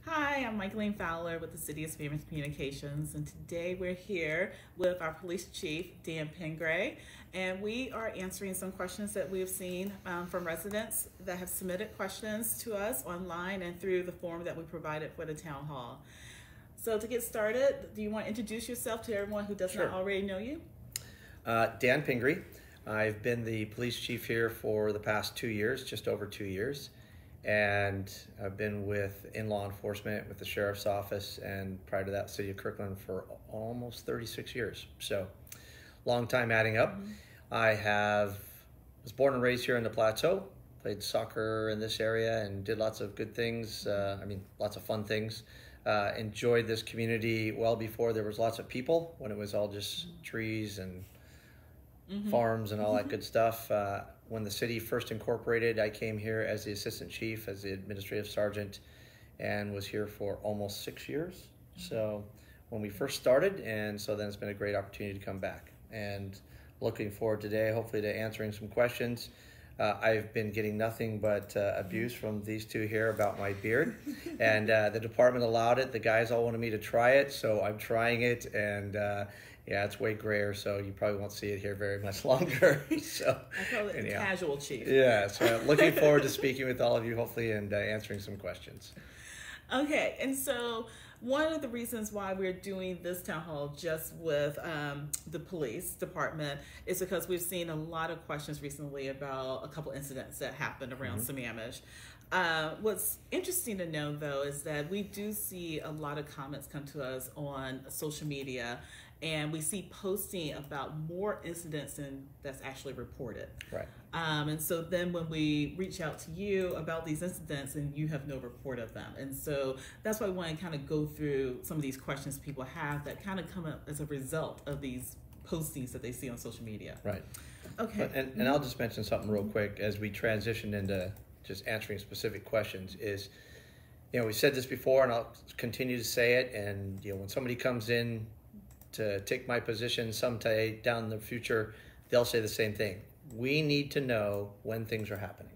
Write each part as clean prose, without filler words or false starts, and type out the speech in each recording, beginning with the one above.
Hi, I'm Michaeline Fowler with the City of Sammamish Communications, and today we're here with our police chief, Dan Pingrey, and we are answering some questions that we've seen from residents that have submitted questions to us online and through the form that we provided for the town hall. So to get started, do you want to introduce yourself to everyone who does Sure. not already know you? Dan Pingrey. I've been the police chief here for the past 2 years, just over 2 years. And I've been in law enforcement with the sheriff's office and prior to that, City of Kirkland for almost 36 years. So long time adding up. I was born and raised here in the Plateau, played soccer in this area and did lots of good things. Lots of fun things. Enjoyed this community well before there was lots of people, when it was all just trees and farms and all that good stuff. When the city first incorporated, I came here as the assistant chief, as the administrative sergeant, and was here for almost 6 years. So when we first started, and so then it's been a great opportunity to come back. And looking forward today, hopefully, to answering some questions. I've been getting nothing but abuse from these two here about my beard, and the department allowed it. The guys all wanted me to try it, so I'm trying it, and yeah, it's way grayer, so you probably won't see it here very much longer. So I call it the casual chief. Yeah, so looking forward to speaking with all of you, hopefully, and answering some questions. Okay, and so one of the reasons why we're doing this town hall just with the police department is because we've seen a lot of questions recently about a couple incidents that happened around Sammamish. What's interesting to know, though, is that we do see a lot of comments come to us on social media, and we see posting about more incidents than that's actually reported. Right. And so then when we reach out to you about these incidents, and you have no report of them. And so that's why we want to kind of go through some of these questions people have that kind of come up as a result of these postings that they see on social media. Right. Okay. And I'll just mention something real quick as we transition into just answering specific questions is, we said this before and I'll continue to say it. And, when somebody comes in to take my position someday down the future, they'll say the same thing. We need to know when things are happening.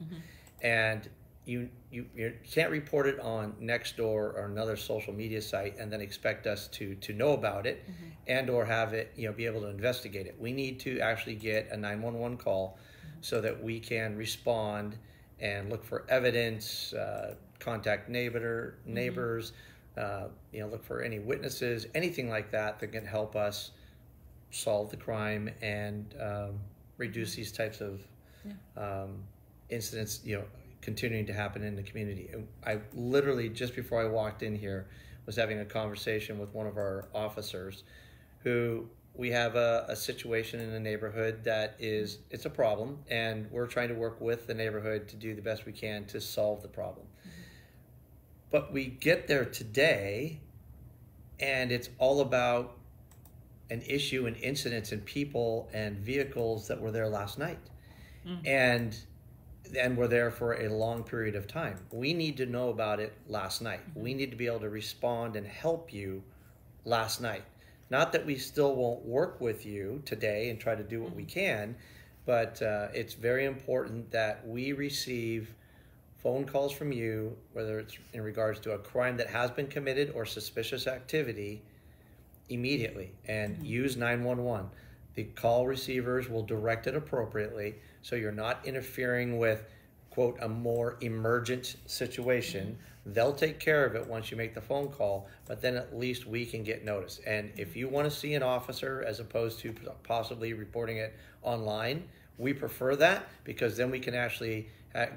And you can't report it on Nextdoor or another social media site and then expect us to know about it and or have it, be able to investigate it. We need to actually get a 911 call so that we can respond and look for evidence, contact neighbors, look for any witnesses, anything like that can help us solve the crime and reduce these types of incidents, continuing to happen in the community. I literally, just before I walked in here, was having a conversation with one of our officers who we have a situation in the neighborhood that it's a problem, and we're trying to work with the neighborhood to do the best we can to solve the problem. But we get there today, and it's all about an issue and incidents and people and vehicles that were there last night. And were there for a long period of time. We need to know about it last night. We need to be able to respond and help you last night. Not that we still won't work with you today and try to do what we can, but it's very important that we receive phone calls from you, whether it's in regards to a crime that has been committed or suspicious activity, immediately, and use 911. The call receivers will direct it appropriately, so you're not interfering with, quote, a more emergent situation. They'll take care of it once you make the phone call, but then at least we can get notice. And if you want to see an officer as opposed to possibly reporting it online, we prefer that, because then we can actually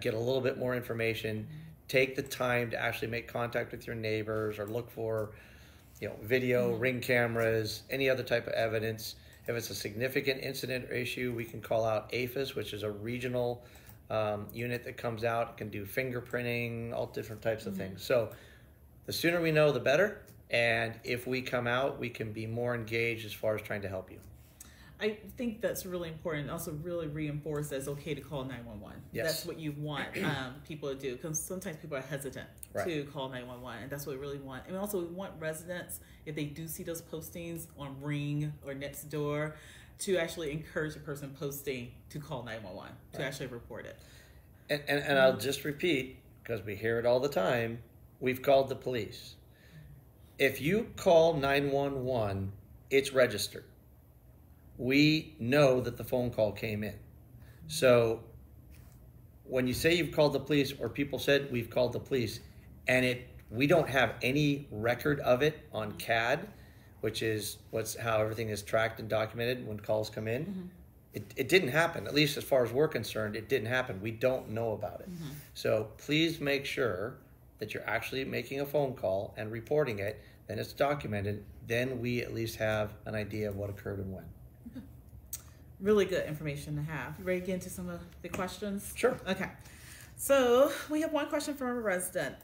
get a little bit more information, take the time to actually make contact with your neighbors or look for video, ring cameras, any other type of evidence. If it's a significant incident or issue, we can call out APHIS, which is a regional unit that comes out. It can do fingerprinting, all different types of things. So the sooner we know, the better. And if we come out, we can be more engaged as far as trying to help you. I think that's really important. Also, really reinforce that it's okay to call 911. Yes. That's what you want people to do, because sometimes people are hesitant to call 911, and that's what we really want. And also, we want residents, if they do see those postings on Ring or Nextdoor, to actually encourage the person posting to call 911, to actually report it. And I'll just repeat, because we hear it all the time, we've called the police. If you call 911, it's registered. We know that the phone call came in. So when you say you've called the police, or people said we've called the police, and we don't have any record of it on CAD, which is how everything is tracked and documented when calls come in. Mm-hmm. It didn't happen. At least as far as we're concerned, it didn't happen. We don't know about it. Mm-hmm. So please make sure that you're actually making a phone call and reporting it. Then it's documented. Then we at least have an idea of what occurred and when. Really good information to have. You ready to get into some of the questions? Sure. Okay. So we have one question from a resident.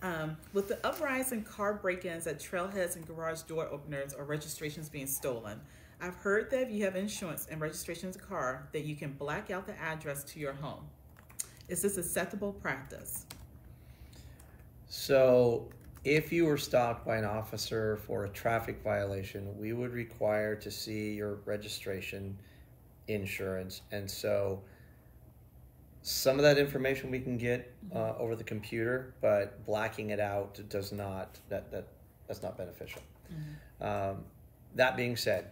With the uprise in car break-ins at trailheads and garage door openers or registrations being stolen, I've heard that if you have insurance and registration of the car, that you can black out the address to your home. Is this acceptable practice? So if you were stopped by an officer for a traffic violation, we would require to see your registration, insurance, and so some of that information we can get over the computer, but blacking it out does not. That's not beneficial. Mm-hmm. That being said,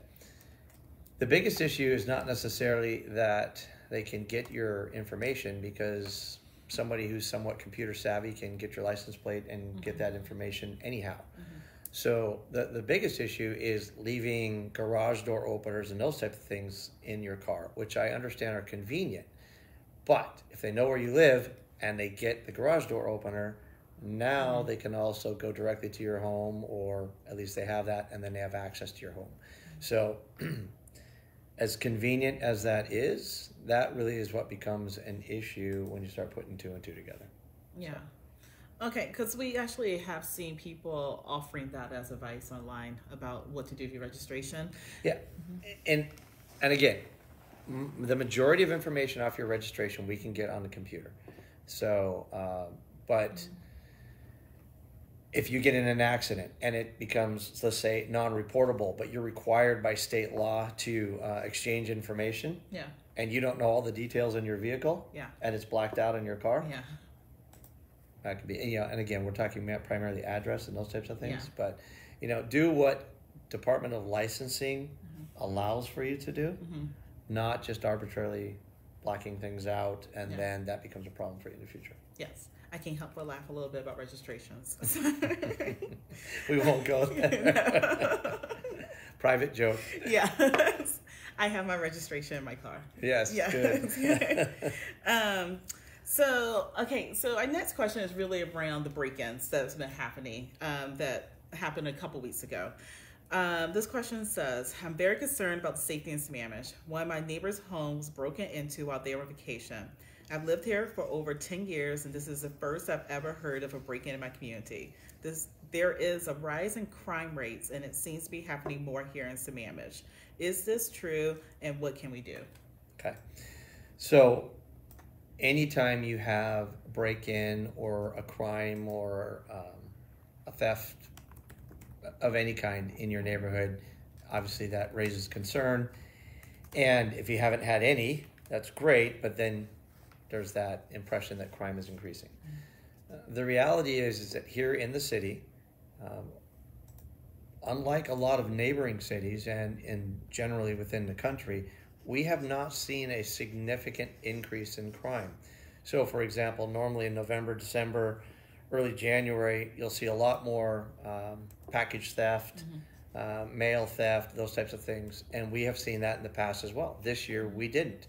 the biggest issue is not necessarily that they can get your information, because somebody who's somewhat computer savvy can get your license plate and mm-hmm. get that information anyhow. Mm-hmm. So the biggest issue is leaving garage door openers and those types of things in your car, which I understand are convenient. But if they know where you live and they get the garage door opener, now mm-hmm. they can also go directly to your home, or at least they have that, and then they have access to your home. So as convenient as that is, that really is what becomes an issue when you start putting two and two together. Yeah. Okay, because we actually have seen people offering that as advice online about what to do with your registration. Yeah, mm-hmm. and again, the majority of information off your registration we can get on the computer. So, but mm-hmm. if you get in an accident and it becomes, let's say, non-reportable, but you're required by state law to exchange information, yeah, and you don't know all the details in your vehicle, yeah, and it's blacked out in your car, yeah, that could be, and again, we're talking about primarily address and those types of things, yeah. But, do what Department of Licensing mm-hmm. allows for you to do, mm-hmm. not just arbitrarily blocking things out, and yeah. then that becomes a problem for you in the future. Yes. I can't help but laugh a little bit about registrations. We won't go there. Private joke. Yeah. I have my registration in my car. Yes, good. So our next question is really around the break-ins that's been happening, that happened a couple weeks ago. This question says, I'm very concerned about the safety in Sammamish. One of my neighbor's homes was broken into while they were on vacation. I've lived here for over 10 years, and this is the first I've ever heard of a break-in in my community. There is a rise in crime rates, and it seems to be happening more here in Sammamish. Is this true, and what can we do? Okay. So anytime you have break-in or a crime or a theft of any kind in your neighborhood, obviously that raises concern. And if you haven't had any, that's great, but then there's that impression that crime is increasing. The reality is that here in the city, unlike a lot of neighboring cities and generally within the country, we have not seen a significant increase in crime. So, for example, normally in November, December, early January, you'll see a lot more package theft, mm-hmm. Mail theft, those types of things. And we have seen that in the past as well. This year, we didn't.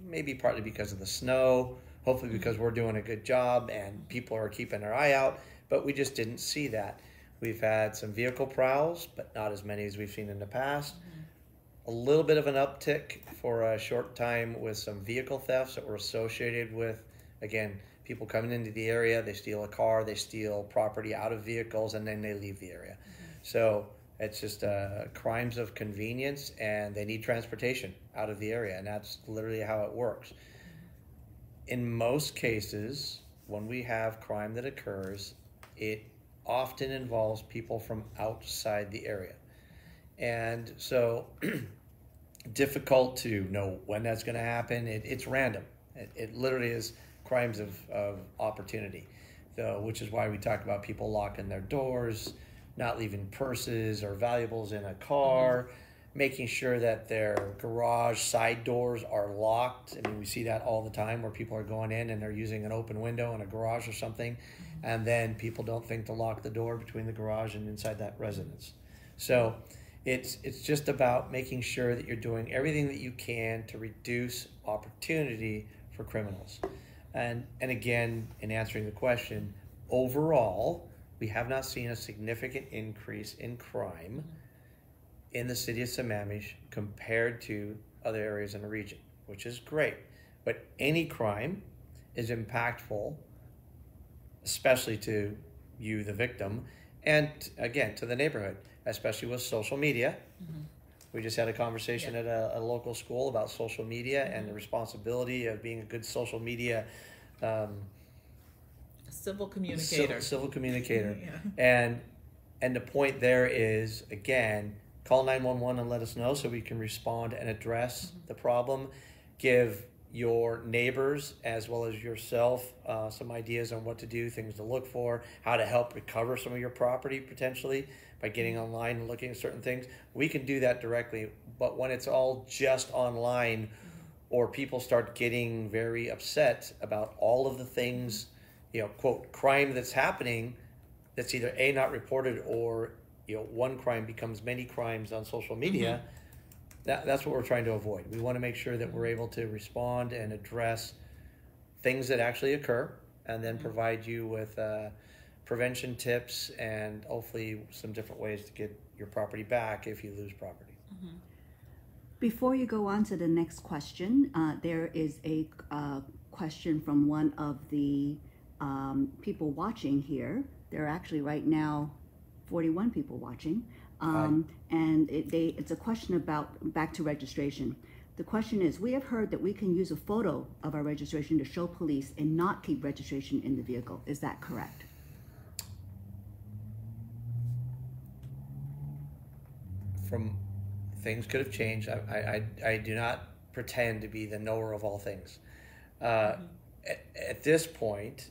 Maybe partly because of the snow, hopefully because we're doing a good job and people are keeping their eye out, but we just didn't see that. We've had some vehicle prowls, but not as many as we've seen in the past. Mm-hmm. A little bit of an uptick for a short time with some vehicle thefts that were associated with, again, people coming into the area, they steal a car, they steal property out of vehicles, and then they leave the area. Mm-hmm. So it's just crimes of convenience, and they need transportation out of the area, and that's literally how it works. In most cases, when we have crime that occurs, it often involves people from outside the area. And so difficult to know when that's going to happen. It's random. It literally is crimes of opportunity. though, which is why we talk about people locking their doors, not leaving purses or valuables in a car, making sure that their garage side doors are locked. I mean, we see that all the time where people are going in and they're using an open window in a garage or something, and then people don't think to lock the door between the garage and inside that residence. So it's just about making sure that you're doing everything that you can to reduce opportunity for criminals. And again, in answering the question, overall, we have not seen a significant increase in crime in the city of Sammamish compared to other areas in the region, which is great. But any crime is impactful, especially to you, the victim, and again, to the neighborhood, especially with social media. We just had a conversation at a local school about social media and the responsibility of being a good social media civil communicator. Civil communicator. And the point there is, again, call 911 and let us know so we can respond and address the problem. Give your neighbors as well as yourself some ideas on what to do, things to look for, how to help recover some of your property potentially by getting online and looking at certain things. We can do that directly, but when it's all just online or people start getting very upset about all of the things, you know, quote, crime that's happening, that's either A, not reported, or, you know, one crime becomes many crimes on social media, that's what we're trying to avoid. We want to make sure that we're able to respond and address things that actually occur, and then provide you with prevention tips and hopefully some different ways to get your property back if you lose property. Before you go on to the next question, there is a question from one of the people watching here. There are actually right now 41 people watching. And it's a question about back to registration. The question is, we have heard that we can use a photo of our registration to show police and not keep registration in the vehicle. Is that correct? From things could have changed. I do not pretend to be the knower of all things. At this point,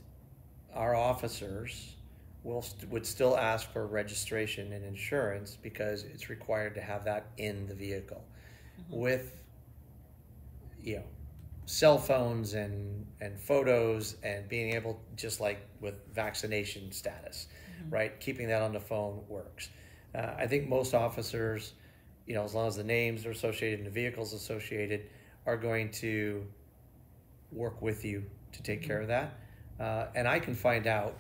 our officers would still ask for registration and insurance because it's required to have that in the vehicle. With, you know, cell phones and photos and being able, just like with vaccination status, right? Keeping that on the phone works. I think most officers, you know, as long as the names are associated and the vehicles associated, are going to work with you to take care of that. And I can find out,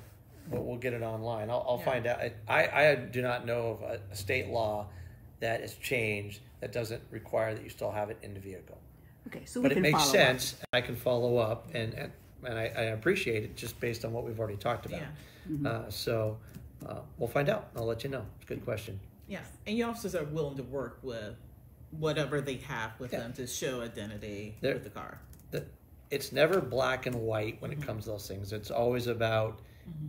but we'll get it online. I'll find out. I do not know of a state law that has changed that doesn't require that you still have it in the vehicle. Okay, so but it makes sense. I can follow up, and I appreciate it just based on what we've already talked about. So we'll find out. I'll let you know. It's a good question. Yes, and your officers are willing to work with whatever they have with them to show identity with the car. It's never black and white when it comes to those things. It's always about,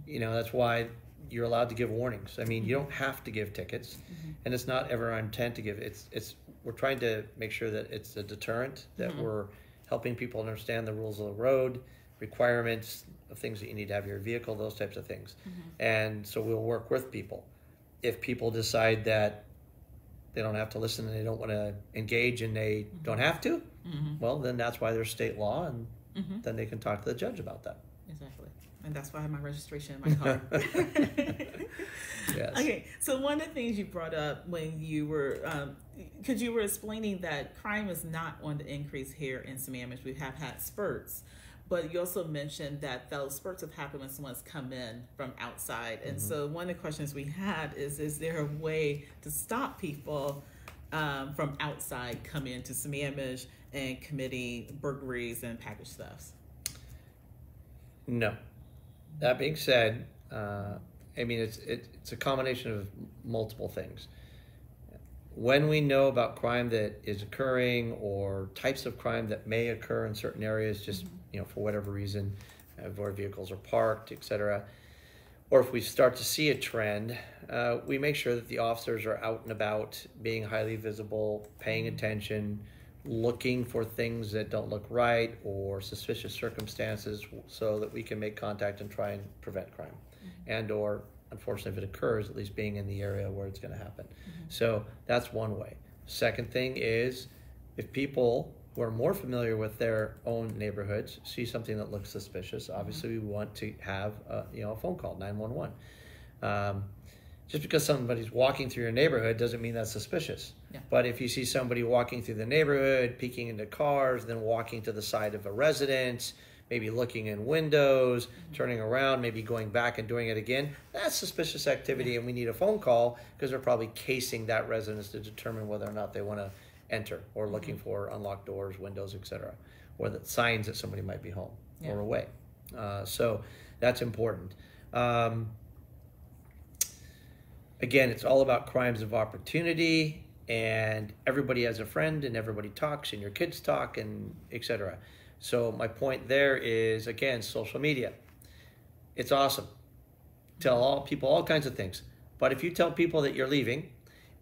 you know, that's why you're allowed to give warnings. I mean, you don't have to give tickets, and it's not ever our intent to give. We're trying to make sure that it's a deterrent, that we're helping people understand the rules of the road, requirements of things that you need to have in your vehicle, those types of things. And so we'll work with people. If people decide that they don't have to listen and they don't want to engage and they don't have to, well, then that's why there's state law, and then they can talk to the judge about that. Exactly. And that's why I have my registration in my car. Yes. Okay, so one of the things you brought up when you were, because you were explaining that crime is not on the increase here in Sammamish. We have had spurts, but you also mentioned that those spurts have happened when someone's come in from outside. And so one of the questions we had is there a way to stop people from outside coming into Sammamish and committing burglaries and package thefts? No. That being said, I mean, it's a combination of multiple things. When we know about crime that is occurring or types of crime that may occur in certain areas, just you know, for whatever reason, where vehicles are parked, etc., or if we start to see a trend, we make sure that the officers are out and about, being highly visible, paying attention, looking for things that don't look right or suspicious circumstances so that we can make contact and try and prevent crime. And or, unfortunately, if it occurs, at least being in the area where it's going to happen. So that's one way. Second thing is, if people who are more familiar with their own neighborhoods see something that looks suspicious, obviously we want to have a phone call, 911. Just because somebody's walking through your neighborhood doesn't mean that's suspicious. Yeah. But if you see somebody walking through the neighborhood, peeking into cars, then walking to the side of a residence, maybe looking in windows, turning around, maybe going back and doing it again, that's suspicious activity, and we need a phone call because they're probably casing that residence to determine whether or not they want to enter, or looking for unlocked doors, windows, etc., or the signs that somebody might be home or away. So that's important. Again, it's all about crimes of opportunity, and everybody has a friend, and everybody talks, and your kids talk, and etc. So my point there is, again, social media. It's awesome. Tell all people all kinds of things. But if you tell people that you're leaving,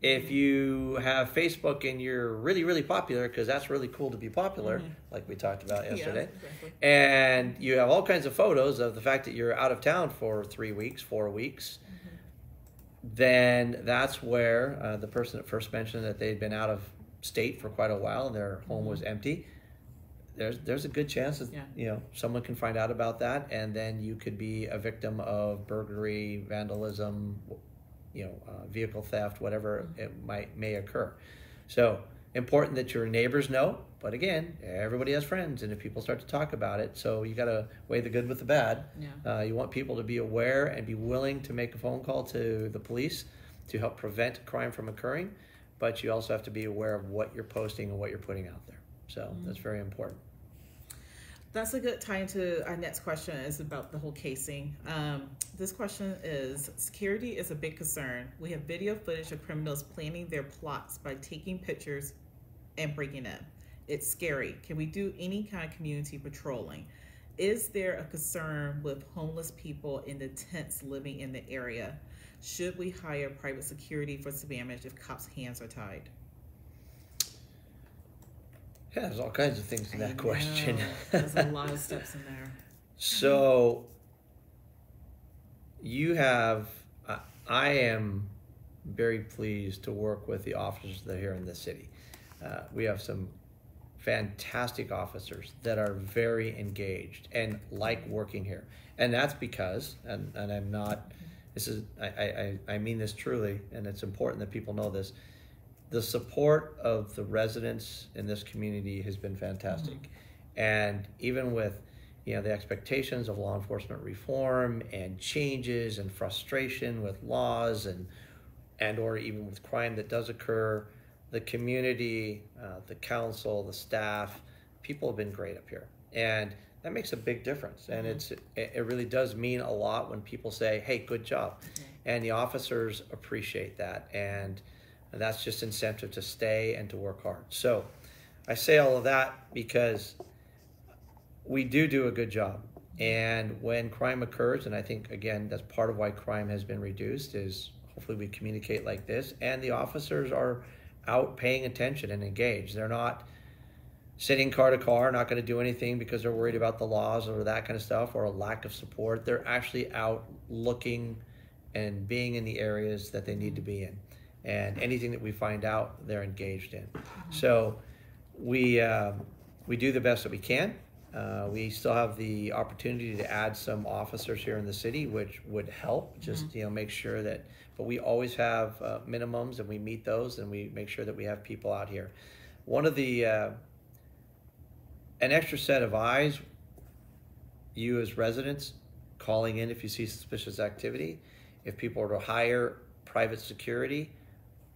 if you have Facebook and you're really, really popular, because that's really cool to be popular, like we talked about yesterday, exactly. and you have all kinds of photos of the fact that you're out of town for 3 weeks, 4 weeks, then that's where the person that first mentioned that they'd been out of state for quite a while and their home was empty, there's a good chance that someone can find out about that, and then you could be a victim of burglary, vandalism, vehicle theft, whatever it may occur. So important that your neighbors know, but again, everybody has friends, and if people start to talk about it, so you got to weigh the good with the bad. You want people to be aware and be willing to make a phone call to the police to help prevent crime from occurring, but you also have to be aware of what you're posting and what you're putting out there. So that's very important. That's a good tie into our next question, is about the whole casing. This question is, security is a big concern. We have video footage of criminals planning their plots by taking pictures and breaking in. It's scary. Can we do any kind of community patrolling? Is there a concern with homeless people in the tents living in the area? Should we hire private security for Sammamish if cops' hands are tied? Yeah, there's all kinds of things in that question. There's a lot of steps in there. So I am very pleased to work with the officers that are here in the city. We have some fantastic officers that are very engaged and like working here. And that's because, and I'm not, I mean this truly, and it's important that people know this, the support of the residents in this community has been fantastic. And even with the expectations of law enforcement reform and changes and frustration with laws and or even with crime that does occur, the community, the council, the staff, people have been great up here. And that makes a big difference. And it really does mean a lot when people say, hey, good job. And the officers appreciate that. And that's just incentive to stay and to work hard. So I say all of that because we do a good job. And when crime occurs, and I think, again, that's part of why crime has been reduced, is hopefully we communicate like this, and the officers are out paying attention and engaged. They're not sitting car to car, not going to do anything because they're worried about the laws or that kind of stuff, or a lack of support. They're actually out looking and being in the areas that they need to be in. And anything that we find out, they're engaged in. So we do the best that we can. We still have the opportunity to add some officers here in the city, which would help, just make sure that, but we always have minimums, and we meet those, and we make sure that we have people out here. One of the, an extra set of eyes, you as residents calling in if you see suspicious activity. If people are to hire private security,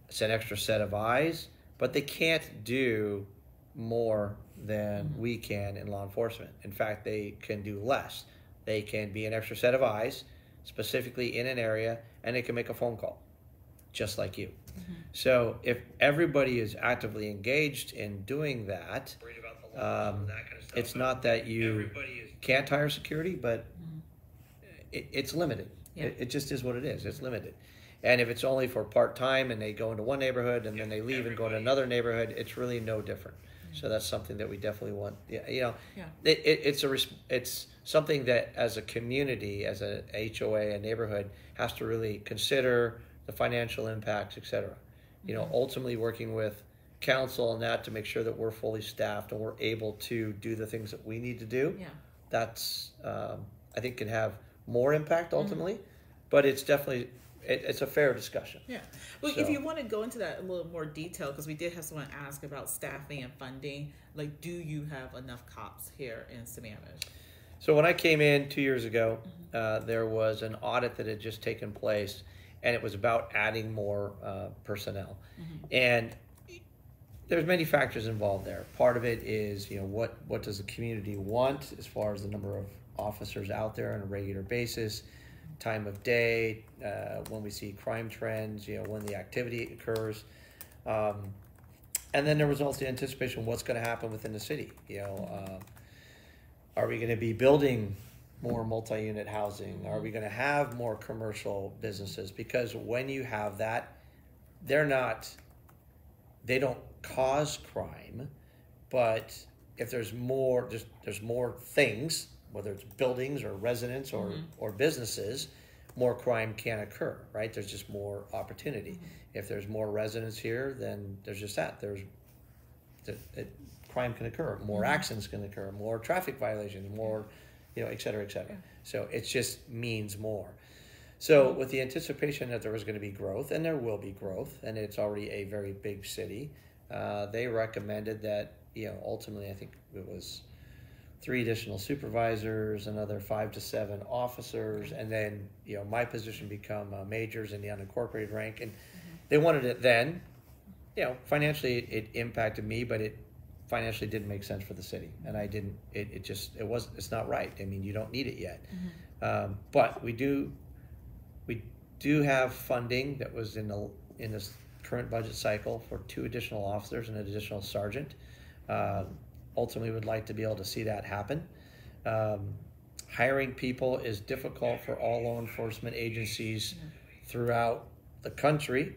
it's an extra set of eyes, but they can't do more than we can in law enforcement. In fact, they can do less. They can be an extra set of eyes, specifically in an area, and they can make a phone call, just like you. So if everybody is actively engaged in doing that, it's not that you can't hire security, but it's limited. It just is what it is. It's limited. And if it's only for part-time and they go into one neighborhood and then they leave and go to another neighborhood, it's really no different. So that's something that we definitely want. Yeah, Yeah. It's something that as a community, as a HOA, a neighborhood, has to really consider the financial impacts, et cetera. Ultimately working with council and that to make sure that we're fully staffed and we're able to do the things that we need to do. Yeah. That's I think can have more impact ultimately, but it's definitely it's a fair discussion. Yeah. Well, So- if you want to go into that a little more detail, because we did have someone ask about staffing and funding, like, do you have enough cops here in Sammamish? So when I came in 2 years ago, there was an audit that had just taken place, and it was about adding more personnel. And there's many factors involved there. Part of it is, what does the community want as far as the number of officers out there on a regular basis, time of day, when we see crime trends, when the activity occurs. And then there was also the anticipation of what's going to happen within the city. Are we going to be building more multi-unit housing? Are we going to have more commercial businesses? Because when you have that, they don't cause crime, but if there's more, there's more things, whether it's buildings or residents or businesses, more crime can occur, right? There's just more opportunity. If there's more residents here, then there's just that. Crime can occur, more accidents can occur, more traffic violations, more, et cetera, et cetera. Yeah. So it just means more. So with the anticipation that there was going to be growth, and there will be growth, and it's already a very big city, they recommended that, ultimately I think it was 3 additional supervisors, another 5 to 7 officers, and then, my position become majors in the unincorporated rank. And they wanted it then. Financially it impacted me, but it financially didn't make sense for the city. And I didn't, it's not right. I mean, you don't need it yet. But we do have funding that was in this current budget cycle for 2 additional officers and an additional sergeant. Ultimately would like to be able to see that happen. Hiring people is difficult for all law enforcement agencies throughout the country,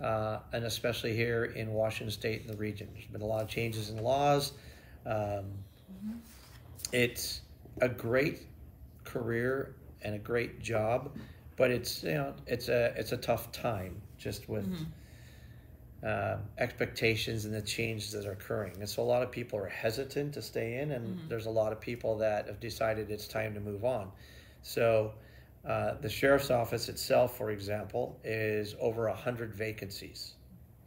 and especially here in Washington State and the region. There's been a lot of changes in laws. It's a great career and a great job, but it's a tough time just with expectations and the changes that are occurring. And so a lot of people are hesitant to stay in, and there's a lot of people that have decided it's time to move on. So the sheriff's office itself, for example, is over 100 vacancies.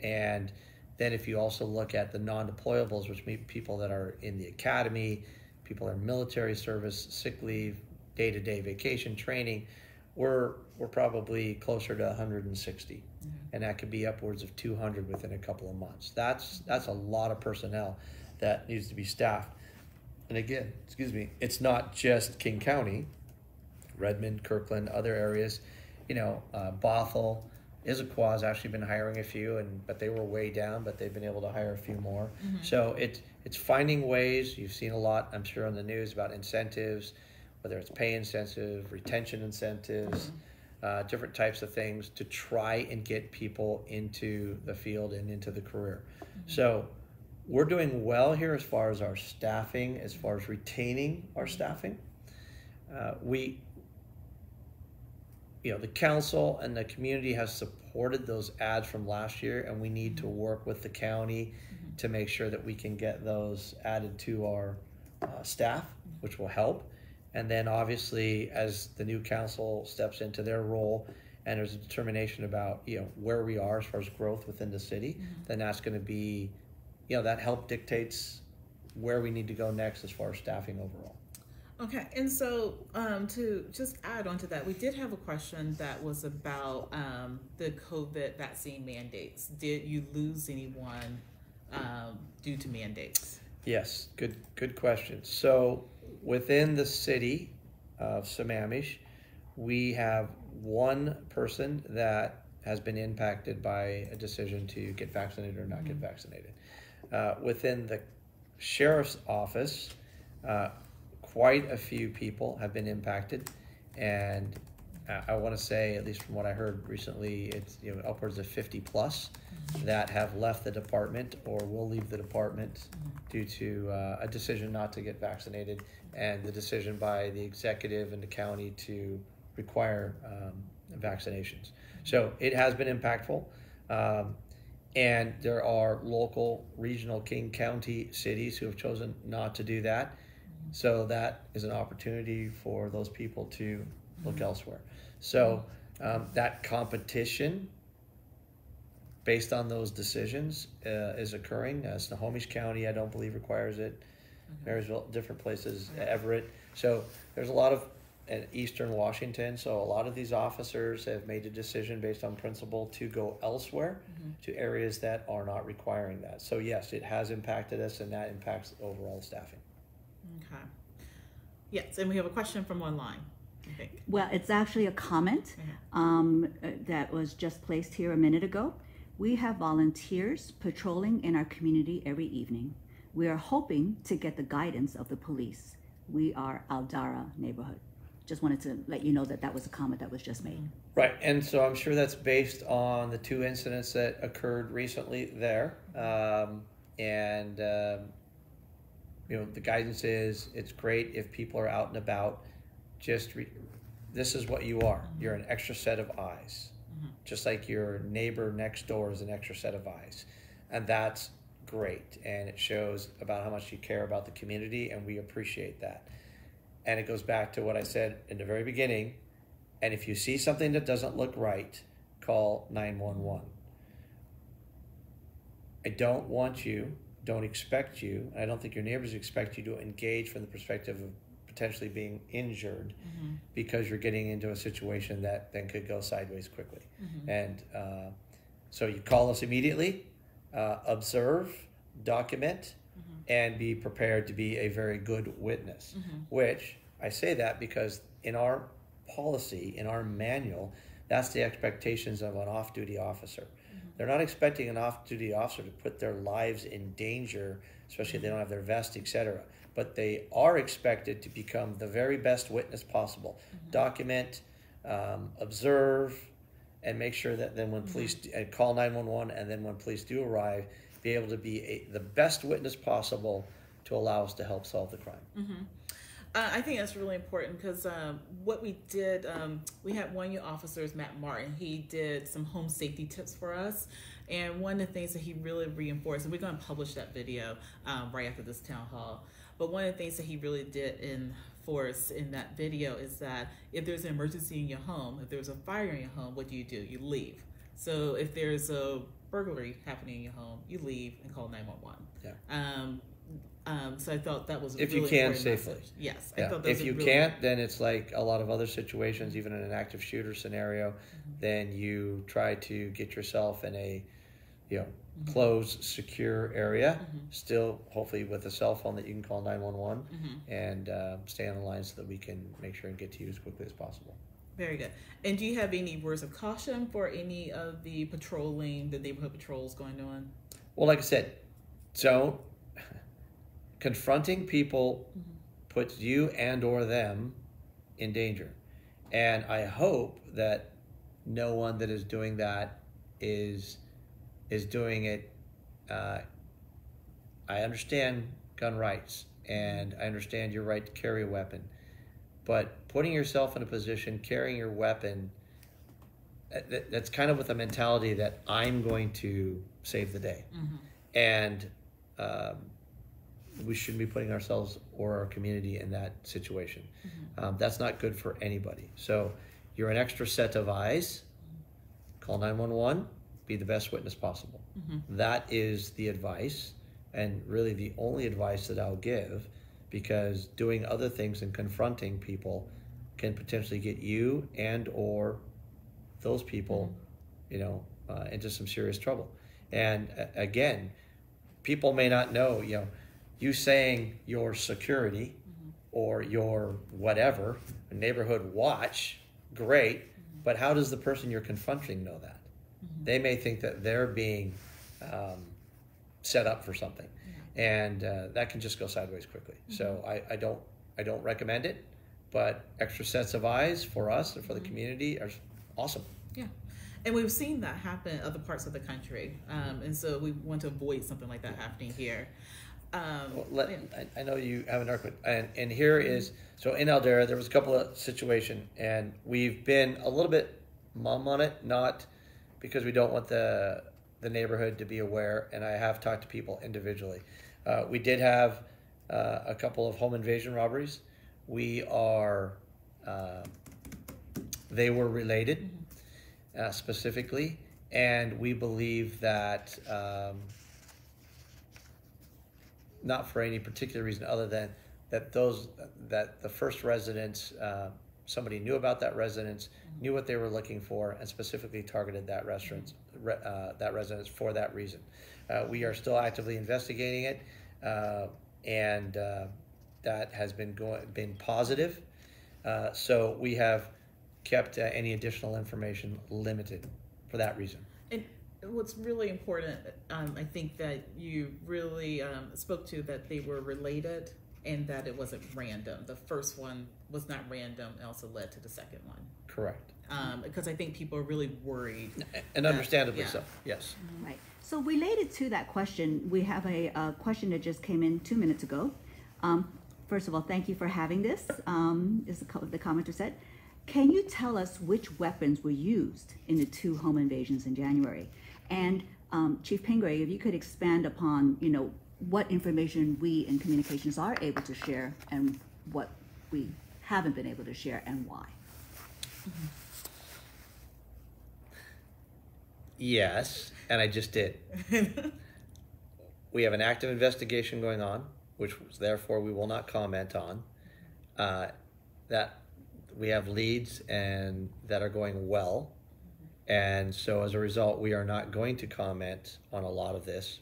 And then if you also look at the non-deployables, which mean people that are in the academy, people in military service, sick leave, day-to-day vacation training, we're probably closer to 160. And that could be upwards of 200 within a couple of months. That's a lot of personnel that needs to be staffed. And again, it's not just King County, Redmond, Kirkland, other areas. Bothell, Issaquah has actually been hiring a few, but they were way down, but they've been able to hire a few more. So it's finding ways. You've seen a lot, I'm sure, on the news about incentives, whether it's pay incentive, retention incentives, different types of things to try and get people into the field and into the career. So we're doing well here as far as our staffing, as far as retaining our staffing. The council and the community has supported those ads from last year, and we need to work with the county to make sure that we can get those added to our staff, which will help. And then obviously as the new council steps into their role and there's a determination about, where we are as far as growth within the city, then that's going to be, that help dictates where we need to go next as far as staffing overall. Okay, and so to just add on to that, we did have a question that was about the COVID vaccine mandates. Did you lose anyone due to mandates? Yes, good question. So within the city of Sammamish, we have one person that has been impacted by a decision to get vaccinated or not get vaccinated. Within the sheriff's office, quite a few people have been impacted, and I want to say, at least from what I heard recently, it's upwards of 50 plus that have left the department or will leave the department due to a decision not to get vaccinated and the decision by the executive and the county to require vaccinations. So it has been impactful. And there are local, regional, King County cities who have chosen not to do that. So that is an opportunity for those people to look elsewhere. So that competition based on those decisions is occurring. Sammamish County, I don't believe, requires it. Marysville, different places, Everett. So there's a lot of Eastern Washington. So a lot of these officers have made a decision based on principle to go elsewhere to areas that are not requiring that. So yes, it has impacted us, and that impacts overall staffing. Okay. Yes, and we have a question from online, I think. Well, it's actually a comment that was just placed here a minute ago. We have volunteers patrolling in our community every evening. We are hoping to get the guidance of the police. We are Aldara neighborhood. Just wanted to let you know that that was a comment that was just made. Right, and so I'm sure that's based on the 2 incidents that occurred recently there. You know, the guidance is it's great if people are out and about. This is what you are. You're an extra set of eyes, just like your neighbor next door is an extra set of eyes, and that's great. And it shows about how much you care about the community, and we appreciate that. And it goes back to what I said in the very beginning. And if you see something that doesn't look right, call 911. I don't expect you, and I don't think your neighbors expect you to engage from the perspective of potentially being injured because you're getting into a situation that then could go sideways quickly. And so you call us immediately, observe, document, and be prepared to be a very good witness, which I say that because in our policy, in our manual, that's the expectations of an off-duty officer. They're not expecting an off-duty officer to put their lives in danger, especially if they don't have their vest, etc. But they are expected to become the very best witness possible. Document, observe, and make sure that then when police call 911, and then when police do arrive, be able to be the best witness possible to allow us to help solve the crime. I think that's really important because what we did, we had one of your officers, Matt Martin. He did some home safety tips for us. And one of the things that he really reinforced, and we're going to publish that video right after this town hall, but one of the things that he really did for us in that video is that if there's an emergency in your home, if there's a fire in your home, what do? You leave. So if there's a burglary happening in your home, you leave and call 911. So I thought that was a if really you can important safely. Message. Yes, I thought that if was you really can't, then it's like a lot of other situations. Even in an active shooter scenario, then you try to get yourself in a closed, secure area. Still, hopefully, with a cell phone that you can call 911 and stay on the line so that we can make sure and get to you as quickly as possible. Very good. And do you have any words of caution for any of the neighborhood patrols going on? Well, like I said, confronting people puts you and or them in danger. And I hope that no one that is doing that is doing it. I understand gun rights, and I understand your right to carry a weapon. But putting yourself in a position, carrying your weapon, that's kind of with a mentality that I'm going to save the day. And we shouldn't be putting ourselves or our community in that situation. That's not good for anybody. So you're an extra set of eyes. Call 911. Be the best witness possible. That is the advice, and really the only advice that I'll give, because doing other things and confronting people can potentially get you and or those people, into some serious trouble. And again, people may not know, you saying your security or your whatever, neighborhood watch, great, but how does the person you're confronting know that? They may think that they're being set up for something, and that can just go sideways quickly. So I don't recommend it, but extra sets of eyes for us and for the community are awesome. Yeah. And we've seen that happen in other parts of the country. And so we want to avoid something like that happening here. Well, I know you have an article, and here is, so in Aldera, there was a couple of situations, and we've been a little bit mum on it, not because we don't want the neighborhood to be aware, and I have talked to people individually. We did have a couple of home invasion robberies. They were related specifically, and we believe that not for any particular reason other than that the first residents, somebody knew about that residence, knew what they were looking for, and specifically targeted that residence for that reason. We are still actively investigating it, and that has been positive. So we have kept any additional information limited for that reason. And what's really important, I think that you really spoke to that they were related and that it wasn't random. The first one was not random, it also led to the second one. Correct. Because I think people are really worried. And understandably so, yes. Right. So related to that question, we have a question that just came in 2 minutes ago. First of all, thank you for having this, is the commenter said. Can you tell us which weapons were used in the 2 home invasions in January? And Chief Pingrey, if you could expand upon, what information we in communications are able to share and what we haven't been able to share and why. Mm-hmm. Yes, and I just did. We have an active investigation going on, which therefore we will not comment on. That we have leads and that are going well. And so as a result, we are not going to comment on a lot of this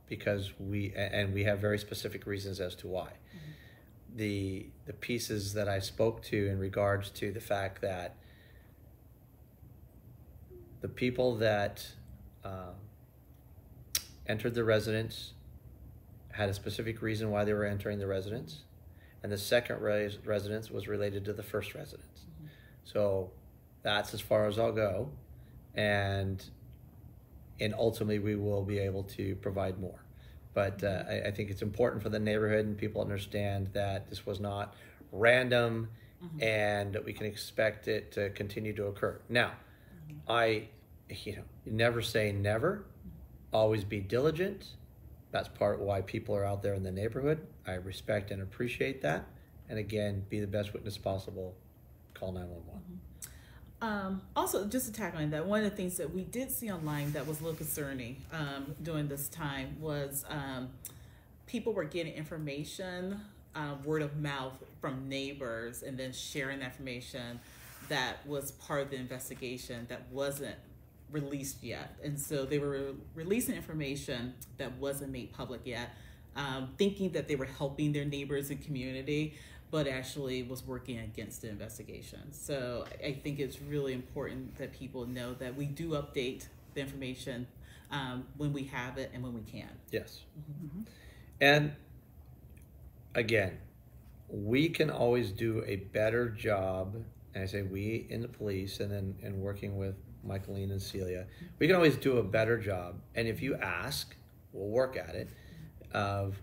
because we have very specific reasons as to why. The pieces that I spoke to in regards to the fact that the people that entered the residence had a specific reason why they were entering the residence, and the second residence was related to the first residence. So that's as far as I'll go, and ultimately we will be able to provide more. But I think it's important for the neighborhood and people understand that this was not random, and that we can expect it to continue to occur. Now, you never say never. Always be diligent. That's part of why people are out there in the neighborhood. I respect and appreciate that. And again, be the best witness possible. Call 911. Also, just to tackle on that, one of the things that we did see online that was a little concerning during this time was people were getting information, word of mouth from neighbors, and then sharing that information that was part of the investigation that wasn't released yet. And so they were releasing information that wasn't made public yet, thinking that they were helping their neighbors and community, but actually was working against the investigation. So I think it's really important that people know that we do update the information when we have it and when we can. Yes. And again, we can always do a better job, and I say we in the police and working with Michaeline and Celia, we can always do a better job. And if you ask, we'll work at it, of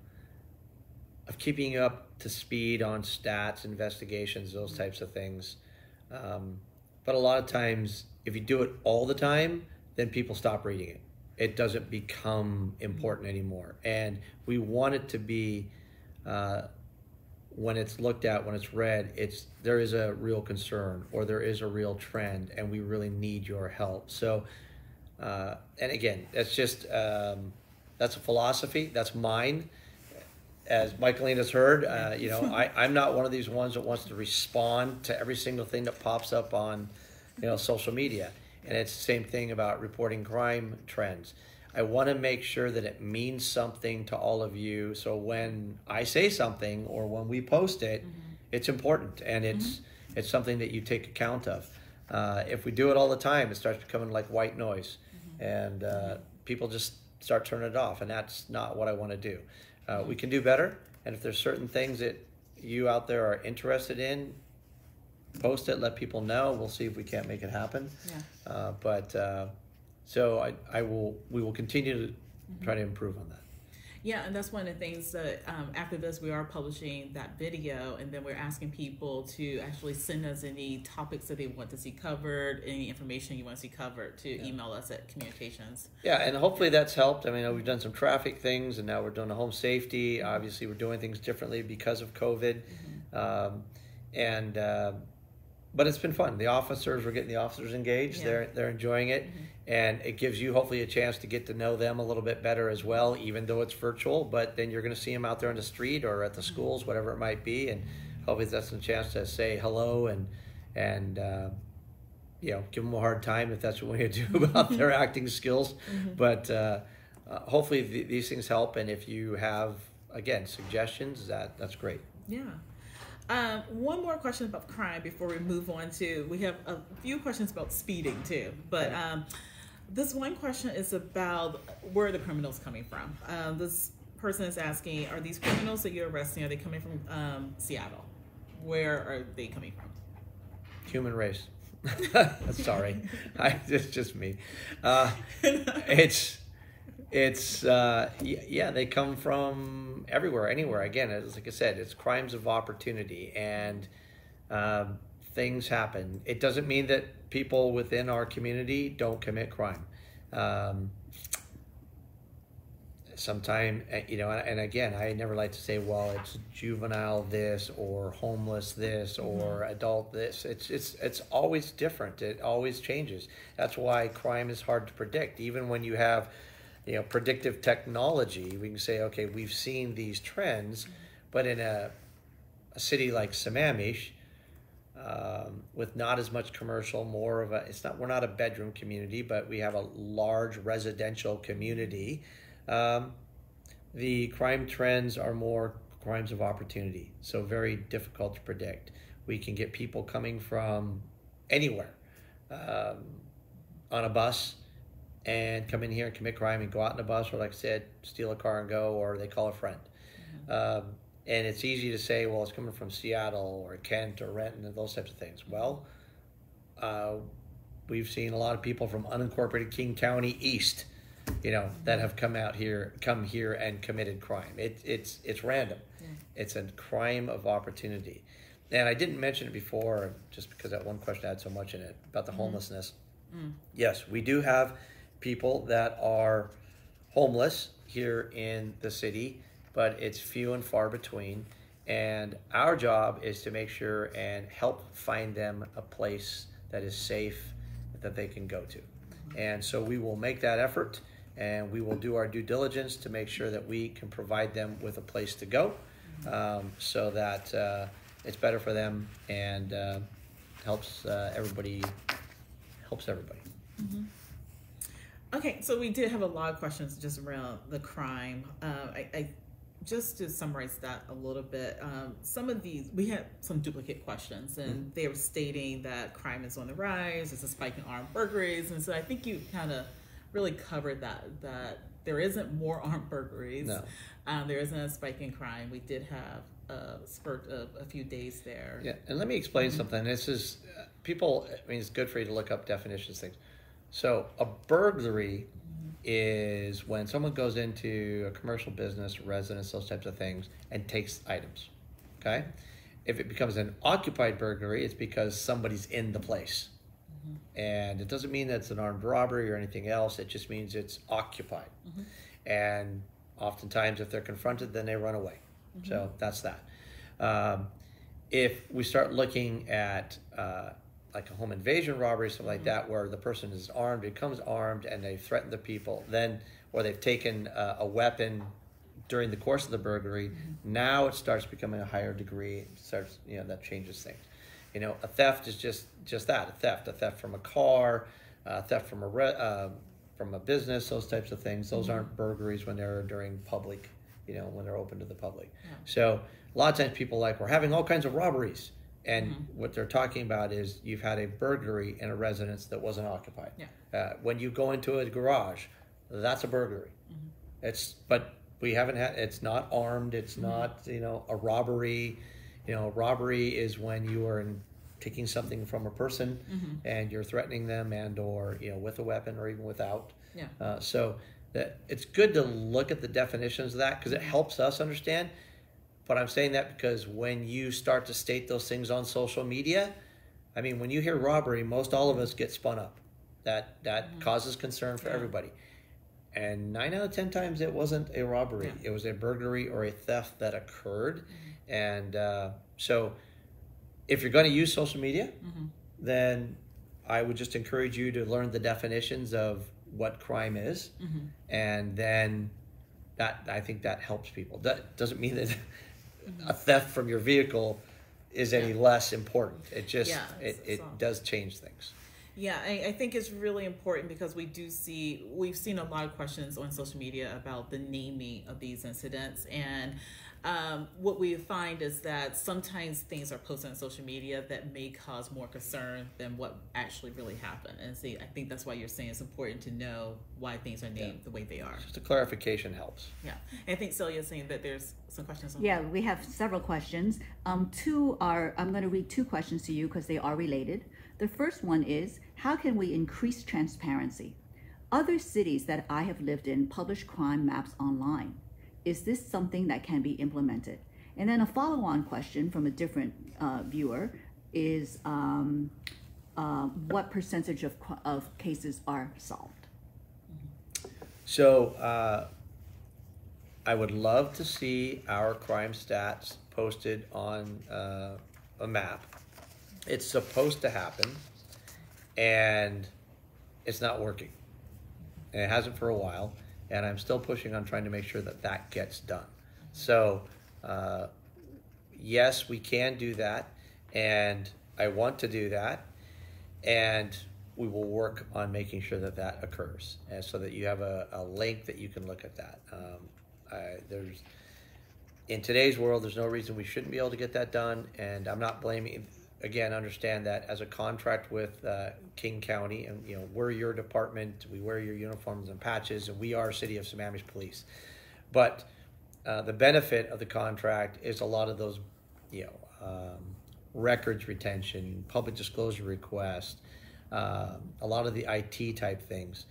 keeping you up to speed on stats, investigations, those types of things. But a lot of times, if you do it all the time, then people stop reading it. It doesn't become important anymore. And we want it to be, when it's looked at, when it's read, there is a real concern or there is a real trend, and we really need your help. So, and again, that's just, that's a philosophy, that's mine. As Michaeline has heard, I'm not one of these ones that wants to respond to every single thing that pops up on, social media. And it's the same thing about reporting crime trends. I want to make sure that it means something to all of you. So when I say something or when we post it, it's important, and it's something that you take account of. If we do it all the time, it starts becoming like white noise, and people just start turning it off, and that's not what I want to do. We can do better, and if there's certain things that you out there are interested in, post it, let people know. We'll see if we can't make it happen. So we will continue to try to improve on that. Yeah, and that's one of the things that after this, we are publishing that video, and then we're asking people to actually send us any topics that they want to see covered, any information you want to see covered, to email us at communications. Yeah, and hopefully that's helped. I mean, we've done some traffic things, and now we're doing the home safety. Obviously, we're doing things differently because of COVID. But it's been fun. We're getting the officers engaged. Yeah. They're enjoying it, and it gives you hopefully a chance to get to know them a little bit better as well, even though it's virtual. But then you're going to see them out there on the street or at the schools, whatever it might be, and hopefully that's a chance to say hello and give them a hard time if that's what we do about their acting skills. But hopefully these things help, and if you have again suggestions, that's great. Yeah. One more question about crime before we move on to, we have a few questions about speeding too, but this one question is about where are the criminals coming from. This person is asking, are these criminals that you're arresting, are they coming from Seattle? Where are they coming from? Human race. Sorry, it's just me. They come from everywhere, anywhere. Again, like I said, it's crimes of opportunity, and things happen. It doesn't mean that people within our community don't commit crime. Sometimes, and again, I never like to say, well, it's juvenile this or homeless this or adult this. It's always different. It always changes. That's why crime is hard to predict. Even when you have predictive technology, we can say, okay, we've seen these trends, but in a city like Sammamish, with not as much commercial, we're not a bedroom community, but we have a large residential community. The crime trends are more crimes of opportunity, so very difficult to predict. We can get people coming from anywhere on a bus and come in here and commit crime and go out in a bus, or like I said, steal a car and go, or they call a friend. And it's easy to say, well, it's coming from Seattle or Kent or Renton and those types of things. Well, we've seen a lot of people from unincorporated King County East, that have come here and committed crime. It's random. It's a crime of opportunity. And I didn't mention it before, just because that one question had so much in it about the homelessness. Yes, we do have people that are homeless here in the city, but it's few and far between. And our job is to make sure and help find them a place that is safe, that they can go to. And so we will make that effort, and we will do our due diligence to make sure that we can provide them with a place to go, so that it's better for them and helps everybody. Okay, so we did have a lot of questions just around the crime. I just to summarize that a little bit, some of these, we had some duplicate questions, and they were stating that crime is on the rise, there's a spike in armed burglaries, and so I think you kind of really covered that there isn't more armed burglaries. No. There isn't a spike in crime. We did have a spurt of a few days there. Yeah, and let me explain something. This is, it's good for you to look up definitions, things. So a burglary is when someone goes into a commercial business, residence, those types of things, and takes items, okay? If it becomes an occupied burglary, it's because somebody's in the place. And it doesn't mean that it's an armed robbery or anything else. It just means it's occupied. And oftentimes if they're confronted, then they run away. So that's that. If we start looking at like a home invasion robbery, something like that, where the person is armed, becomes armed, and they threaten the people, then, or they've taken a weapon during the course of the burglary, now it starts becoming a higher degree. It starts, that changes things. A theft is just that, a theft from a car, a theft from a business, those types of things. Those aren't burglaries when they're during public, when they're open to the public. So a lot of times people we're having all kinds of robberies. And what they're talking about is you've had a burglary in a residence that wasn't occupied. When you go into a garage, that's a burglary. But we haven't had, it's not armed, it's not, a robbery. Robbery is when you are taking something from a person and you're threatening them and or, with a weapon or even without. So that it's good to look at the definitions of that because it helps us understand. But I'm saying that because when you start to state those things on social media, I mean, when you hear robbery, most all of us get spun up. That causes concern for everybody. And 9 out of 10 times it wasn't a robbery. Yeah. It was a burglary or a theft that occurred. And so if you're going to use social media, then I would just encourage you to learn the definitions of what crime is. And then I think that helps people. That doesn't mean that a theft from your vehicle is any less important. It just, it does change things. Yeah, I think it's really important because we've seen a lot of questions on social media about the naming of these incidents. And what we find is that sometimes things are posted on social media that may cause more concern than what actually really happened. And see, I think that's why you're saying it's important to know why things are named the way they are. Just a clarification helps. Yeah. And I think Celia's saying that there's some questions on that. We have several questions. I'm going to read 2 questions to you because they are related. The first one is, how can we increase transparency? Other cities that I have lived in publish crime maps online. Is this something that can be implemented? And then a follow-on question from a different viewer is, what percentage of cases are solved? So I would love to see our crime stats posted on a map. It's supposed to happen, and it's not working. And it hasn't for a while, and I'm still pushing on trying to make sure that that gets done. So, yes, we can do that, and I want to do that, and we will work on making sure that that occurs, and so that you have a link that you can look at that. In today's world, there's no reason we shouldn't be able to get that done, and I'm not blaming. Again, understand that as a contract with King County, and we're your department, we wear your uniforms and patches, and we are City of Sammamish Police. But the benefit of the contract is a lot of those, records retention, public disclosure request, a lot of the IT type things.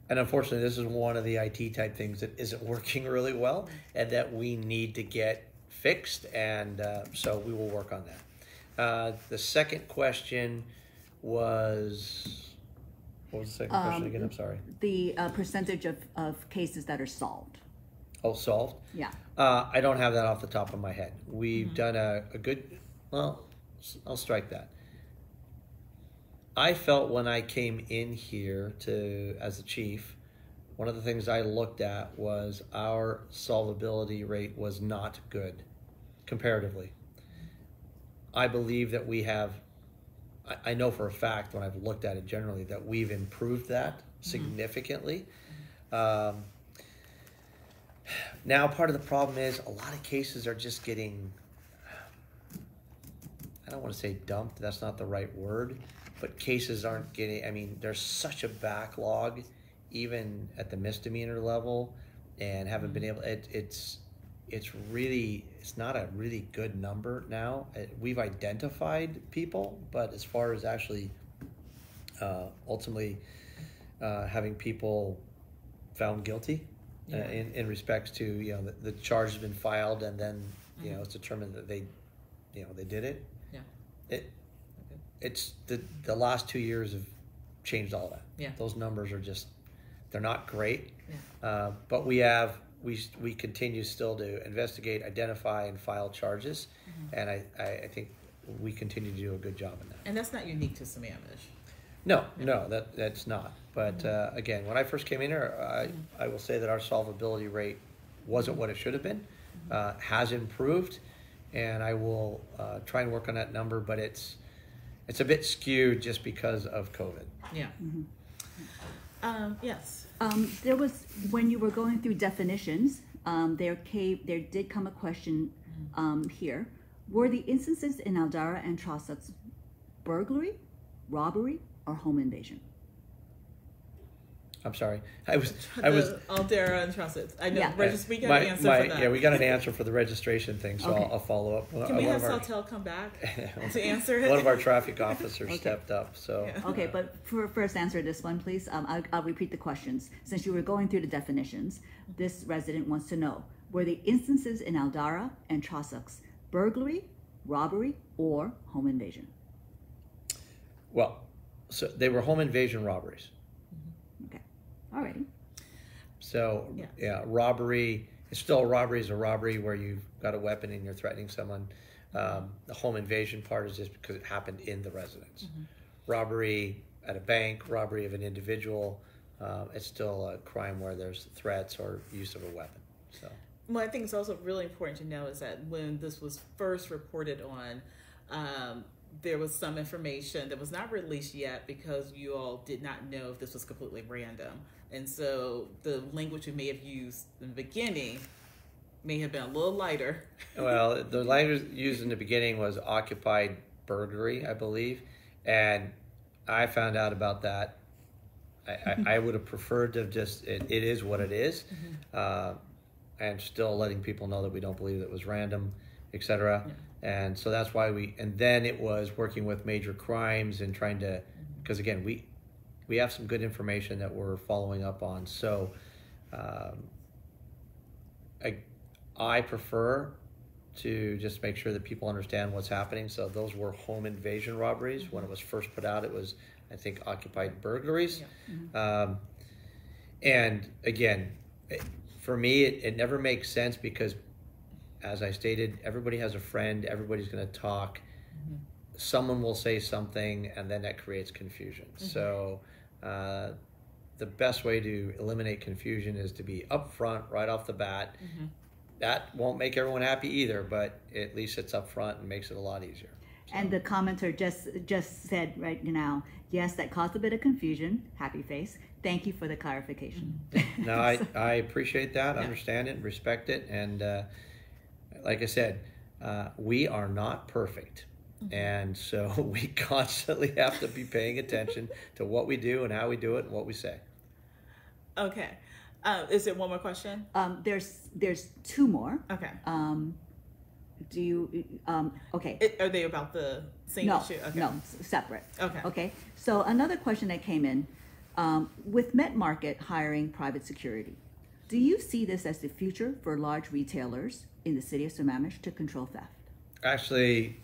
And unfortunately, this is one of the IT type things that isn't working really well, and that we need to get fixed. And so we will work on that. The second question was, what was the second question again? I'm sorry. The percentage of cases that are solved. Oh, solved? Yeah. I don't have that off the top of my head. We've done a good, well, I'll strike that. I felt when I came in here as the chief, one of the things I looked at was our solvability rate was not good comparatively. I believe that we have, I know for a fact when I've looked at it generally that we've improved that significantly. Now part of the problem is a lot of cases are just getting, I don't want to say dumped, that's not the right word, but cases aren't getting, I mean, there's such a backlog even at the misdemeanor level, and haven't been able, it's not a really good number now. We've identified people, but as far as actually ultimately having people found guilty in respects to the charge has been filed, and then it's determined that they did it. It's the last 2 years have changed all that. Those numbers are just, they're not great. But we continue still to investigate, identify, and file charges, and I think we continue to do a good job in that. And that's not unique to Sammamish. No, that's not. But again, when I first came in here, I will say that our solvability rate wasn't what it should have been. Has improved, and I will try and work on that number, but it's a bit skewed just because of COVID. Yes. There was, when you were going through definitions, there did come a question here. Were the instances in Aldara and Trossachs burglary, robbery, or home invasion? I'm sorry. I was Aldera and Trusted. I know. Yeah. We got an answer for that. Yeah, we got an answer for the registration thing, so Okay. I'll follow up. Can we have Saltel come back to answer it? One of our traffic officers stepped up. So Okay, but first answer this one, please. I'll repeat the questions. Since you were going through the definitions, this resident wants to know, were the instances in Aldara and Trossachs burglary, robbery, or home invasion? well, so they were home invasion robberies. Okay, alrighty. So robbery. It's still a robbery is a robbery where you've got a weapon and you're threatening someone. The home invasion part is just because it happened in the residence. Robbery at a bank, robbery of an individual, it's still a crime where there's threats or use of a weapon. So, well, I think it's also really important to know is that when this was first reported on, there was some information that was not released yet because you all did not know if this was completely random. And so the language you may have used in the beginning may have been a little lighter. well, the language used in the beginning was occupied burglary, I believe, and I found out about that. I would have preferred to have just it is what it is, and still letting people know that we don't believe that it was random, etc. And so that's why and then it was working with major crimes and trying to, because again, we have some good information that we're following up on. So I prefer to just make sure that people understand what's happening. So those were home invasion robberies. When it was first put out, it was, I think, occupied burglaries. And again, for me, it never makes sense because, as I stated, everybody has a friend, everybody's going to talk. Someone will say something, and then that creates confusion. So the best way to eliminate confusion is to be upfront right off the bat. That won't make everyone happy either, but at least it's upfront and makes it a lot easier. So. And the commenter just said right now, yes, that caused a bit of confusion. Happy face. Thank you for the clarification. No, I appreciate that, understand it, respect it, and like I said, we are not perfect. And so we constantly have to be paying attention to what we do and how we do it and what we say. Okay. Is there one more question? There's two more. Okay. Do you, okay. Are they about the same issue? Okay. No, separate. Okay. Okay. So another question that came in, with Met Market hiring private security, do you see this as the future for large retailers in the city of Sammamish to control theft? Actually,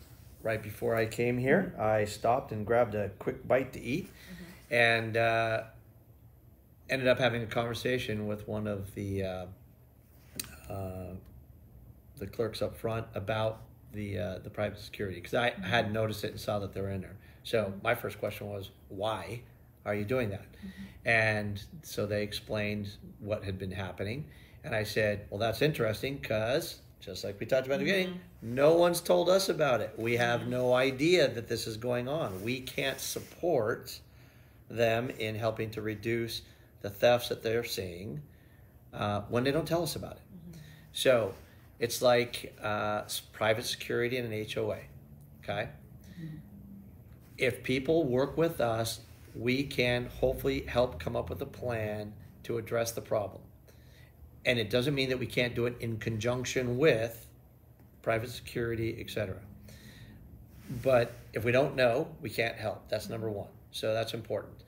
right before I came here, I stopped and grabbed a quick bite to eat and ended up having a conversation with one of the clerks up front about the private security, because I hadn't noticed it and saw that they were in there. So my first question was, why are you doing that? And so they explained what had been happening, and I said, well, that's interesting because, just like we talked about at the beginning, no one's told us about it. We have no idea that this is going on. We can't support them in helping to reduce the thefts that they're seeing when they don't tell us about it. So it's like private security and an HOA, okay? If people work with us, we can hopefully help come up with a plan to address the problem. And it doesn't mean that we can't do it in conjunction with private security, etc. But if we don't know, we can't help. That's number one. So that's important.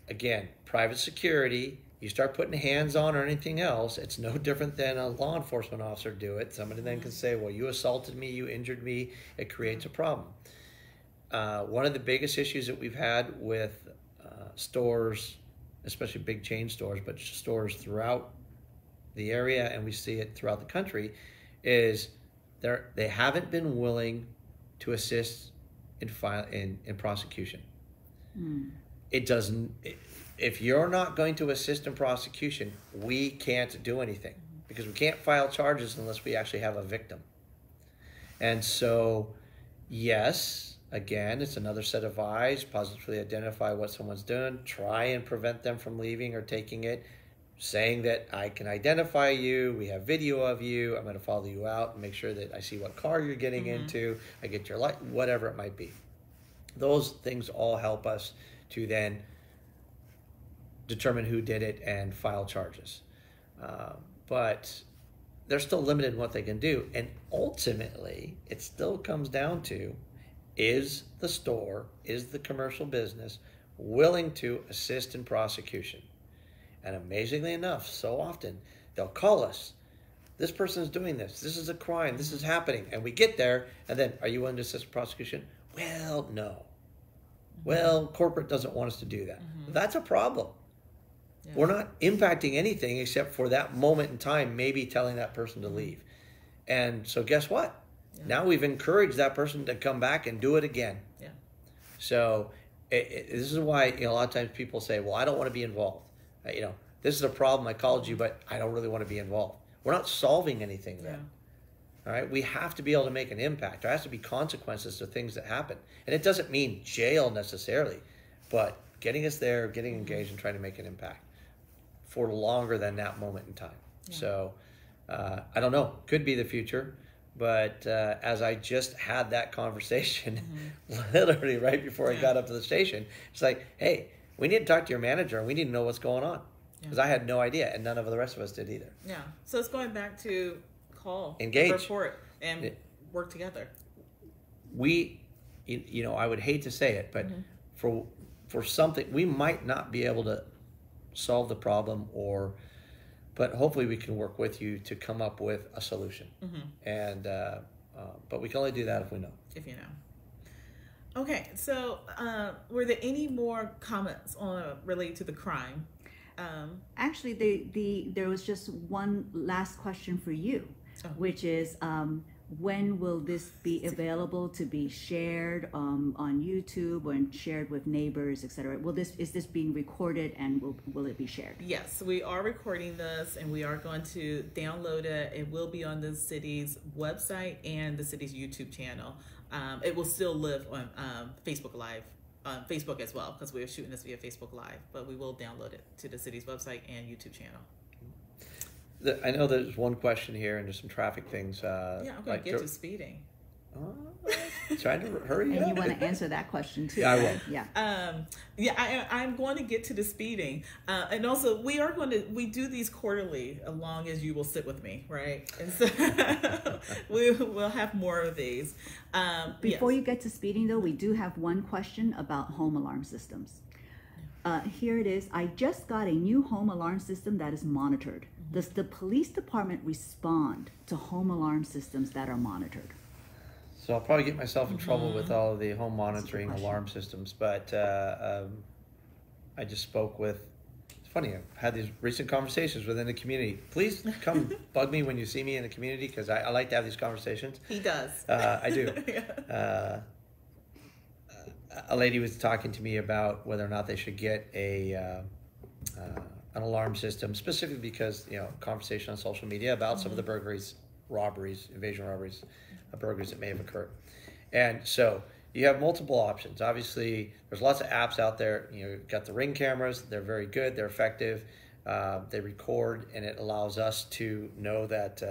Again, private security, you start putting hands on or anything else, it's no different than a law enforcement officer do it. Somebody then can say, well, you assaulted me, you injured me. It creates a problem. One of the biggest issues that we've had with stores, especially big chain stores, but stores throughout the area, and we see it throughout the country, is they haven't been willing to assist in prosecution. It doesn't. If you're not going to assist in prosecution, we can't do anything, because we can't file charges unless we actually have a victim. And so, yes, again, it's another set of eyes, positively identify what someone's doing, try and prevent them from leaving or taking it, saying that I can identify you, we have video of you, I'm going to follow you out and make sure that I see what car you're getting into, I get your light, whatever it might be. Those things all help us to then determine who did it and file charges. But they're still limited in what they can do. And ultimately, it still comes down to, is the store, is the commercial business willing to assist in prosecution? And amazingly enough, so often, they'll call us. This person is doing this. This is a crime. This is happening. And we get there, and then, are you willing to assist in prosecution? Well, no. Well, corporate doesn't want us to do that. That's a problem. Yeah. We're not impacting anything except for that moment in time, maybe telling that person to leave. And so guess what? Yeah. Now we've encouraged that person to come back and do it again. Yeah. So this is why a lot of times people say, well, I don't want to be involved. This is a problem. I called you, but I don't really want to be involved. We're not solving anything then. All right, we have to be able to make an impact. There has to be consequences to things that happen. And it doesn't mean jail necessarily, but getting us there, getting engaged and trying to make an impact for longer than that moment in time. Yeah. So I don't know, could be the future. But as I just had that conversation, literally right before I got up to the station, it's like, hey, we need to talk to your manager and we need to know what's going on. Because I had no idea, and none of the rest of us did either. Yeah, so it's going back to call, engage, report, and work together. I would hate to say it, but for something, we might not be able to solve the problem, but hopefully we can work with you to come up with a solution. And but we can only do that if we know. If you know. Okay, so were there any more comments related to the crime? Actually, there was just one last question for you, which is, when will this be available to be shared on YouTube and shared with neighbors, etc.? Is this being recorded, and will it be shared? Yes, we are recording this, and we are going to download it. It will be on the city's website and the city's YouTube channel. It will still live on Facebook Live. Facebook as well, because we're shooting this via Facebook Live, but we will download it to the city's website and YouTube channel. I know there's one question here, and there's some traffic things. I'm going to get to speeding. Trying to hurry and up. you want to answer that question too? Yeah, I will. Yeah. I'm going to get to the speeding, and also we do these quarterly, as long as you will sit with me, right? And so we'll have more of these. Before you get to speeding, though, we do have one question about home alarm systems. Here it is. I just got a new home alarm system that is monitored. Does the police department respond to home alarm systems that are monitored? So I'll probably get myself in trouble with all of the home monitoring alarm systems, but I just spoke with, it's funny, I've had these recent conversations within the community. Please come bug me when you see me in the community, because I like to have these conversations. He does. I do. A lady was talking to me about whether or not they should get an alarm system, specifically because, conversation on social media about some of the burglaries, robberies, invasion robberies, burglaries that may have occurred. And so you have multiple options. Obviously, there's lots of apps out there. You've got the Ring cameras. They're very good. They're effective. They record, and it allows us to know that,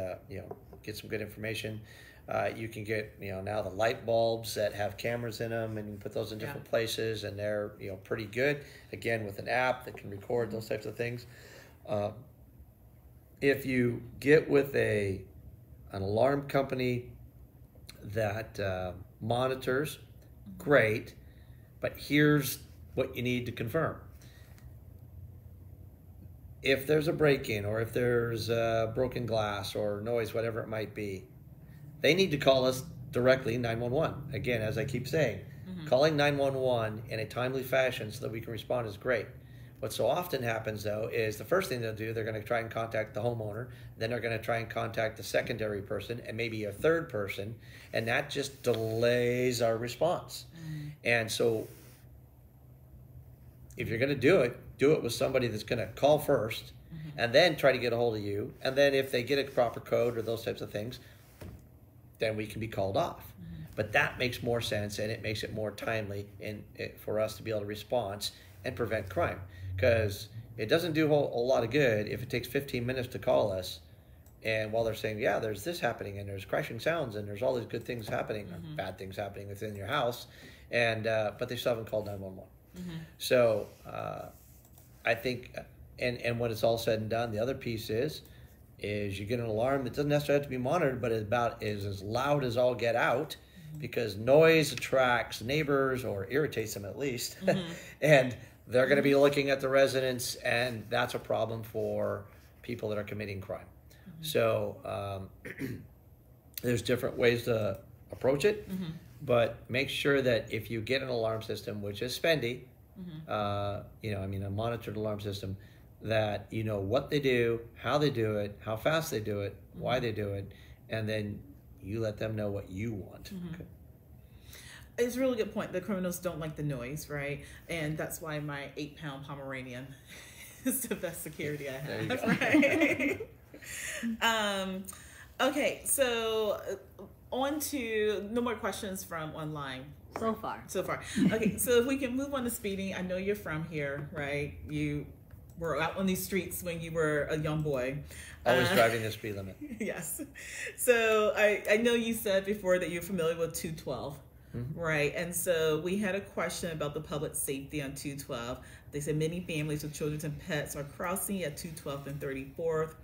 get some good information. You can get, now the light bulbs that have cameras in them, and you can put those in different places, and they're, pretty good. Again, with an app that can record those types of things. If you get with an alarm company that monitors, great, but here's what you need to confirm. If there's a break-in, or if there's broken glass or noise, whatever it might be, they need to call us directly, 911. Again, as I keep saying, calling 911 in a timely fashion so that we can respond is great. What so often happens, though, is the first thing they'll do, they're going to try and contact the homeowner, then they're going to try and contact the secondary person and maybe a third person, and that just delays our response. And so if you're going to do it with somebody that's going to call first and then try to get a hold of you, and then if they get a proper code or those types of things, then we can be called off. But that makes more sense, and it makes it more timely for us to be able to respond and prevent crime. Because it doesn't do a lot of good if it takes 15 minutes to call us, and while they're saying, yeah, there's this happening, and there's crashing sounds, and there's all these good things happening, or bad things happening within your house, and but they still haven't called 911. So I think, and when it's all said and done, the other piece is you get an alarm that doesn't necessarily have to be monitored, but is as loud as all get out, because noise attracts neighbors or irritates them at least, and they're going to be looking at the residents, and that's a problem for people that are committing crime. So there's different ways to approach it, but make sure that if you get an alarm system, which is spendy, a monitored alarm system, that you know what they do, how they do it, how fast they do it, why they do it, and then you let them know what you want. Okay. It's a really good point. The criminals don't like the noise, right? And that's why my 8-pound Pomeranian is the best security I have, right? Okay, so on to no more questions from online. So far. Okay, so if we can move on to speeding. I know you're from here, right? You were out on these streets when you were a young boy. Always driving the speed limit. Yes. So I know you said before that you're familiar with 212, right? And so we had a question about the public safety on 212. They said many families with children and pets are crossing at 212th and 34th.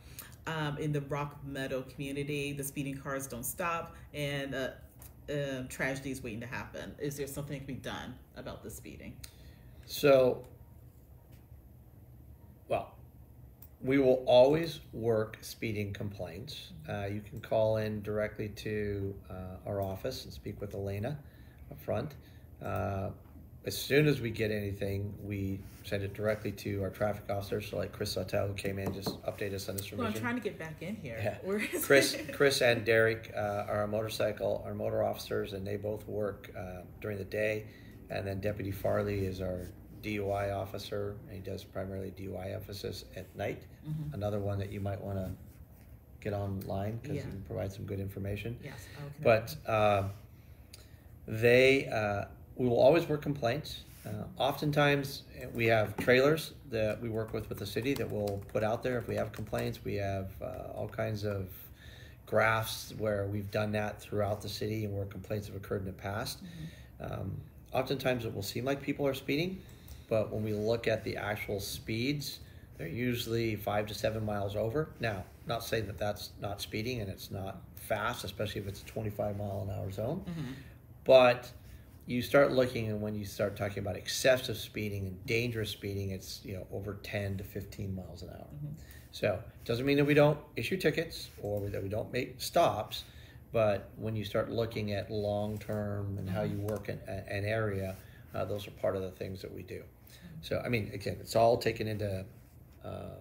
In the Rock Meadow community, the speeding cars don't stop, and tragedy is waiting to happen. Is there something that can be done about the speeding? So, well, we will always work speeding complaints. You can call in directly to our office and speak with Elena up front. As soon as we get anything, we send it directly to our traffic officers. So like Chris Sautel, who came in, just update us on this revision. Well, I'm trying to get back in here. Yeah. Where is Chris and Derek are our motor officers, and they both work during the day. And then Deputy Farley is our DUI officer, and he does primarily DUI emphasis at night. Another one that you might want to get online because he can provide some good information. Yes. But we will always work complaints. Oftentimes we have trailers that we work with the city that we'll put out there if we have complaints. We have all kinds of graphs where we've done that throughout the city and where complaints have occurred in the past. Oftentimes it will seem like people are speeding, but when we look at the actual speeds, they're usually 5 to 7 miles over. Now, not saying that that's not speeding and it's not fast, especially if it's a 25-mile-an-hour zone, but you start looking, and when you start talking about excessive speeding and dangerous speeding, it's over 10 to 15 miles an hour. So it doesn't mean that we don't issue tickets or that we don't make stops, but when you start looking at long-term and how you work in an area, those are part of the things that we do. So, I mean, again, it's all taken into a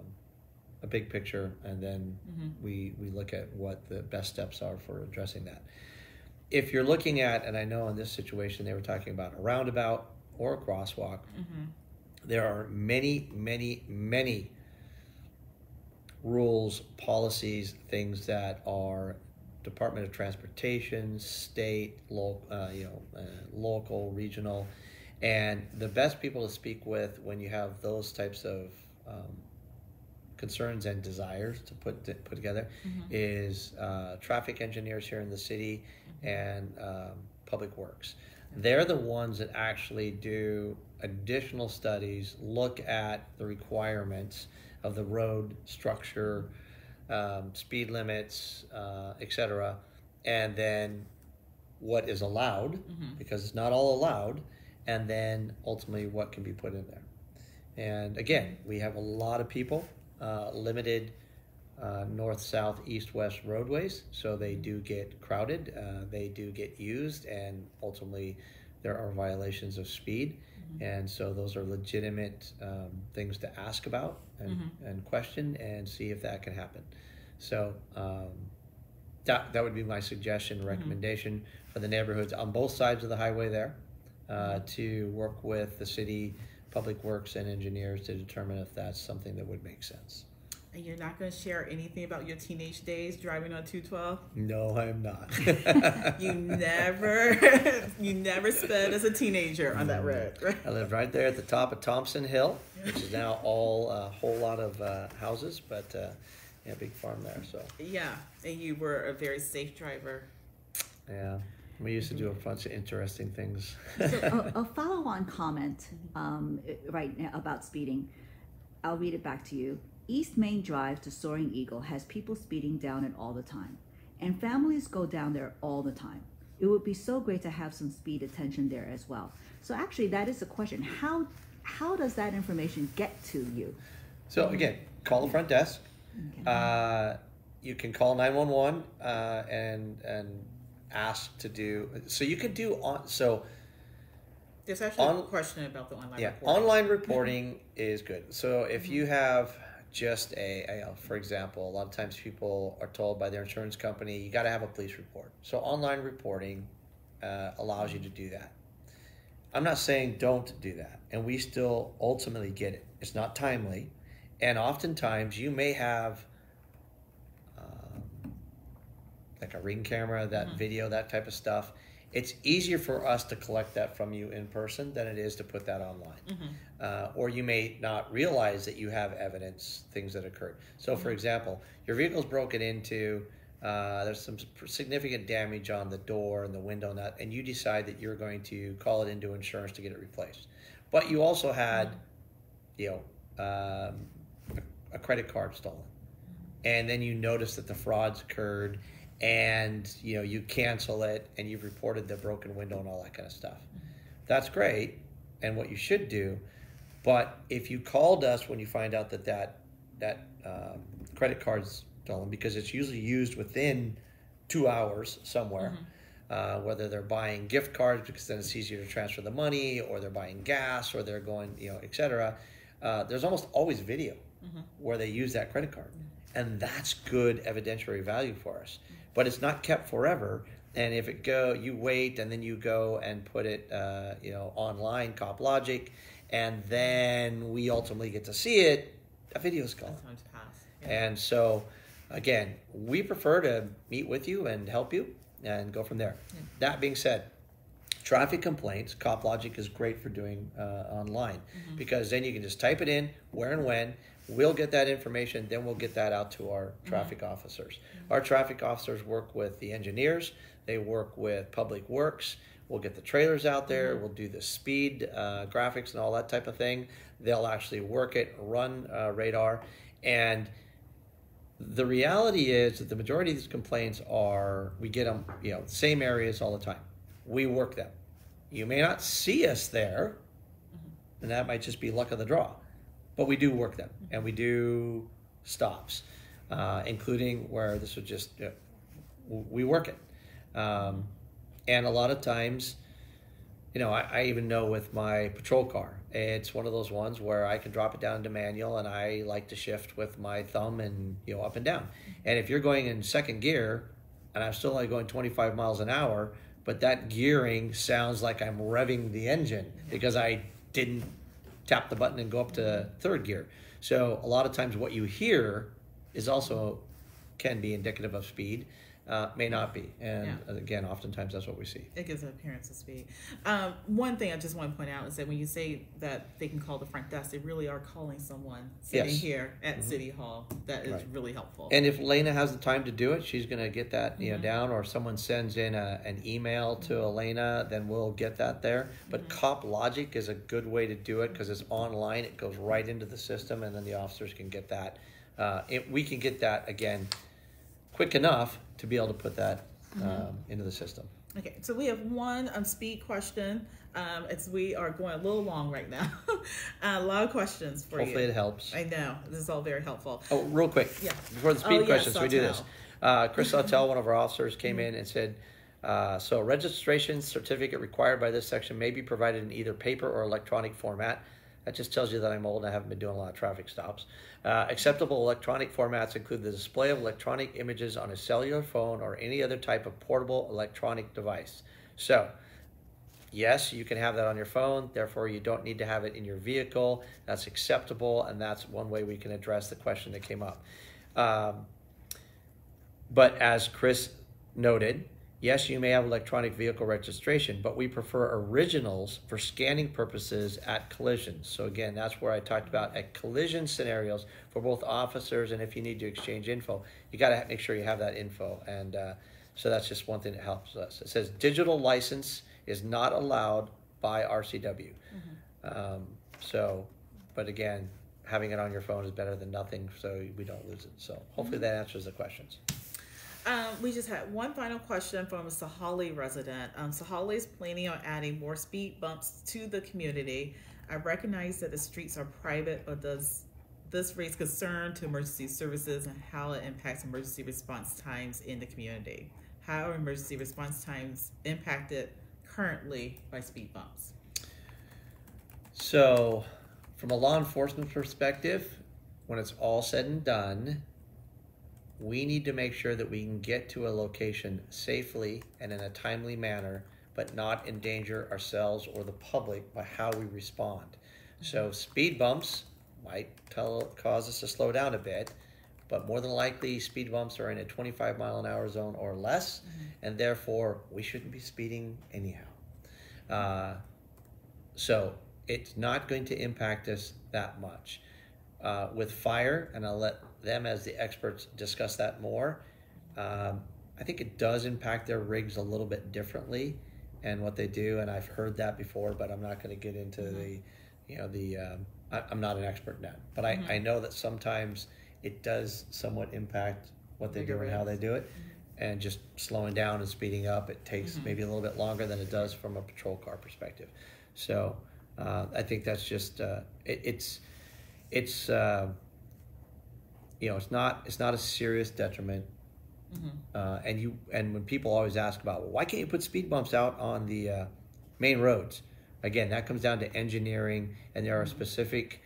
big picture, and then we look at what the best steps are for addressing that. If you're looking at, and I know in this situation they were talking about a roundabout or a crosswalk, there are many, many, many rules, policies, things that are Department of Transportation, state, local, regional, and the best people to speak with when you have those types of concerns and desires to put together is traffic engineers here in the city and public works. They're the ones that actually do additional studies, look at the requirements of the road structure, speed limits, etc., and then what is allowed, because it's not all allowed, and then ultimately what can be put in there. And again, we have a lot of people, limited north, south, east, west roadways, so they do get crowded, they do get used, and ultimately there are violations of speed. And so those are legitimate things to ask about and question and see if that can happen. So that would be my suggestion, recommendation for the neighborhoods on both sides of the highway there, to work with the city public works and engineers to determine if that's something that would make sense. And you're not going to share anything about your teenage days driving on 212? No, I am not. You never sped as a teenager on that road, right? I lived right there at the top of Thompson Hill, which is now all a whole lot of houses, but big farm there. So yeah, and you were a very safe driver. Yeah, we used to do a bunch of interesting things. So a follow-on comment right now about speeding. I'll read it back to you. East Main Drive to Soaring Eagle has people speeding down it all the time, and families go down there all the time. It would be so great to have some speed attention there as well. So actually, that is a question. How does that information get to you? So again, call the front desk. Okay. You can call 911 and ask to do. So you could do on. So there's actually a question about the online reporting. Online reporting is good. So if you have just for example, a lot of times people are told by their insurance company, you got to have a police report. So online reporting allows you to do that. I'm not saying don't do that, and we still ultimately get it. It's not timely, and oftentimes you may have like a Ring camera, that video, that type of stuff. It's easier for us to collect that from you in person than it is to put that online. Or you may not realize that you have evidence, things that occurred. So for example, your vehicle's broken into, there's some significant damage on the door and the window nut, and you decide that you're going to call it into insurance to get it replaced. But you also had, a credit card stolen. And then you notice that the fraud's occurred, and you cancel it, and you've reported the broken window and all that kind of stuff. That's great, and what you should do. But if you called us when you find out that credit card's stolen, because it's usually used within 2 hours somewhere, whether they're buying gift cards because then it's easier to transfer the money, or they're buying gas, or they're going, etc. There's almost always video where they use that credit card, and that's good evidentiary value for us. But it's not kept forever, and if you wait, and then you go and put it, online, Cop Logic, and then we ultimately get to see it. A video's gone. Time's passed. Yeah. And so, again, we prefer to meet with you and help you and go from there. Yeah. That being said, traffic complaints, Cop Logic is great for doing online, because then you can just type it in, where and when. We'll get that information, then we'll get that out to our traffic officers. Our traffic officers work with the engineers. They work with Public Works. We'll get the trailers out there. We'll do the speed graphics and all that type of thing. They'll actually work it, run radar. And the reality is that the majority of these complaints we get them, same areas all the time. We work them. You may not see us there, and that might just be luck of the draw. But we do work them, and we do stops, including where this would just, we work it. And a lot of times, I even know with my patrol car, it's one of those ones where I can drop it down to manual, and I like to shift with my thumb and, up and down. And if you're going in second gear, and I'm still only going 25 miles an hour, but that gearing sounds like I'm revving the engine because I didn't tap the button and go up to third gear. So a lot of times what you hear is also can be indicative of speed, may not be. And again, oftentimes that's what we see. It gives an appearance of speed. One thing I just want to point out is that when you say that they can call the front desk, they really are calling someone sitting here at City Hall. That is really helpful. And if Elena has the time to do it, she's going to get that down, or someone sends in an email to Elena, then we'll get that there. But Cop Logic is a good way to do it because it's online. It goes right into the system, and then the officers can get that. We can get that, again, quick enough to be able to put that into the system. Okay, so we have one speed question. We are going a little long right now. A lot of questions for you. Hopefully it helps. I know. This is all very helpful. Oh, real quick. Yeah. Before the speed questions, we do this. Chris Sautel, one of our officers, came in and said, so registration certificate required by this section may be provided in either paper or electronic format. That just tells you that I'm old and I haven't been doing a lot of traffic stops. Acceptable electronic formats include the display of electronic images on a cellular phone or any other type of portable electronic device. So, yes, you can have that on your phone. Therefore, you don't need to have it in your vehicle. That's acceptable, and that's one way we can address the question that came up. But as Chris noted, yes, you may have electronic vehicle registration, but we prefer originals for scanning purposes at collisions. So again, that's where I talked about at collision scenarios for both officers, and if you need to exchange info, you got to make sure you have that info. And so that's just one thing that helps us. It says digital license is not allowed by RCW. But again, having it on your phone is better than nothing, so we don't lose it. So hopefully that answers the questions. We just had one final question from a Sahali resident. Sahali is planning on adding more speed bumps to the community. I recognize that the streets are private, but does this raise concern to emergency services and how it impacts emergency response times in the community? How are emergency response times impacted currently by speed bumps? So, from a law enforcement perspective, when it's all said and done, we need to make sure that we can get to a location safely and in a timely manner, but not endanger ourselves or the public by how we respond. So speed bumps might cause us to slow down a bit, but more than likely speed bumps are in a 25 mile an hour zone or less, and therefore we shouldn't be speeding anyhow. So it's not going to impact us that much. With fire, and I'll let them as the experts discuss that more, I think it does impact their rigs a little bit differently and what they do, and I've heard that before, but I'm not going to get into I'm not an expert in that, but I know that sometimes it does somewhat impact what they do and how they do it, and just slowing down and speeding up, it takes maybe a little bit longer than it does from a patrol car perspective. So I think that's just it's it's not a serious detriment. And when people always ask about, well, why can't you put speed bumps out on the main roads? Again, that comes down to engineering, and there are specific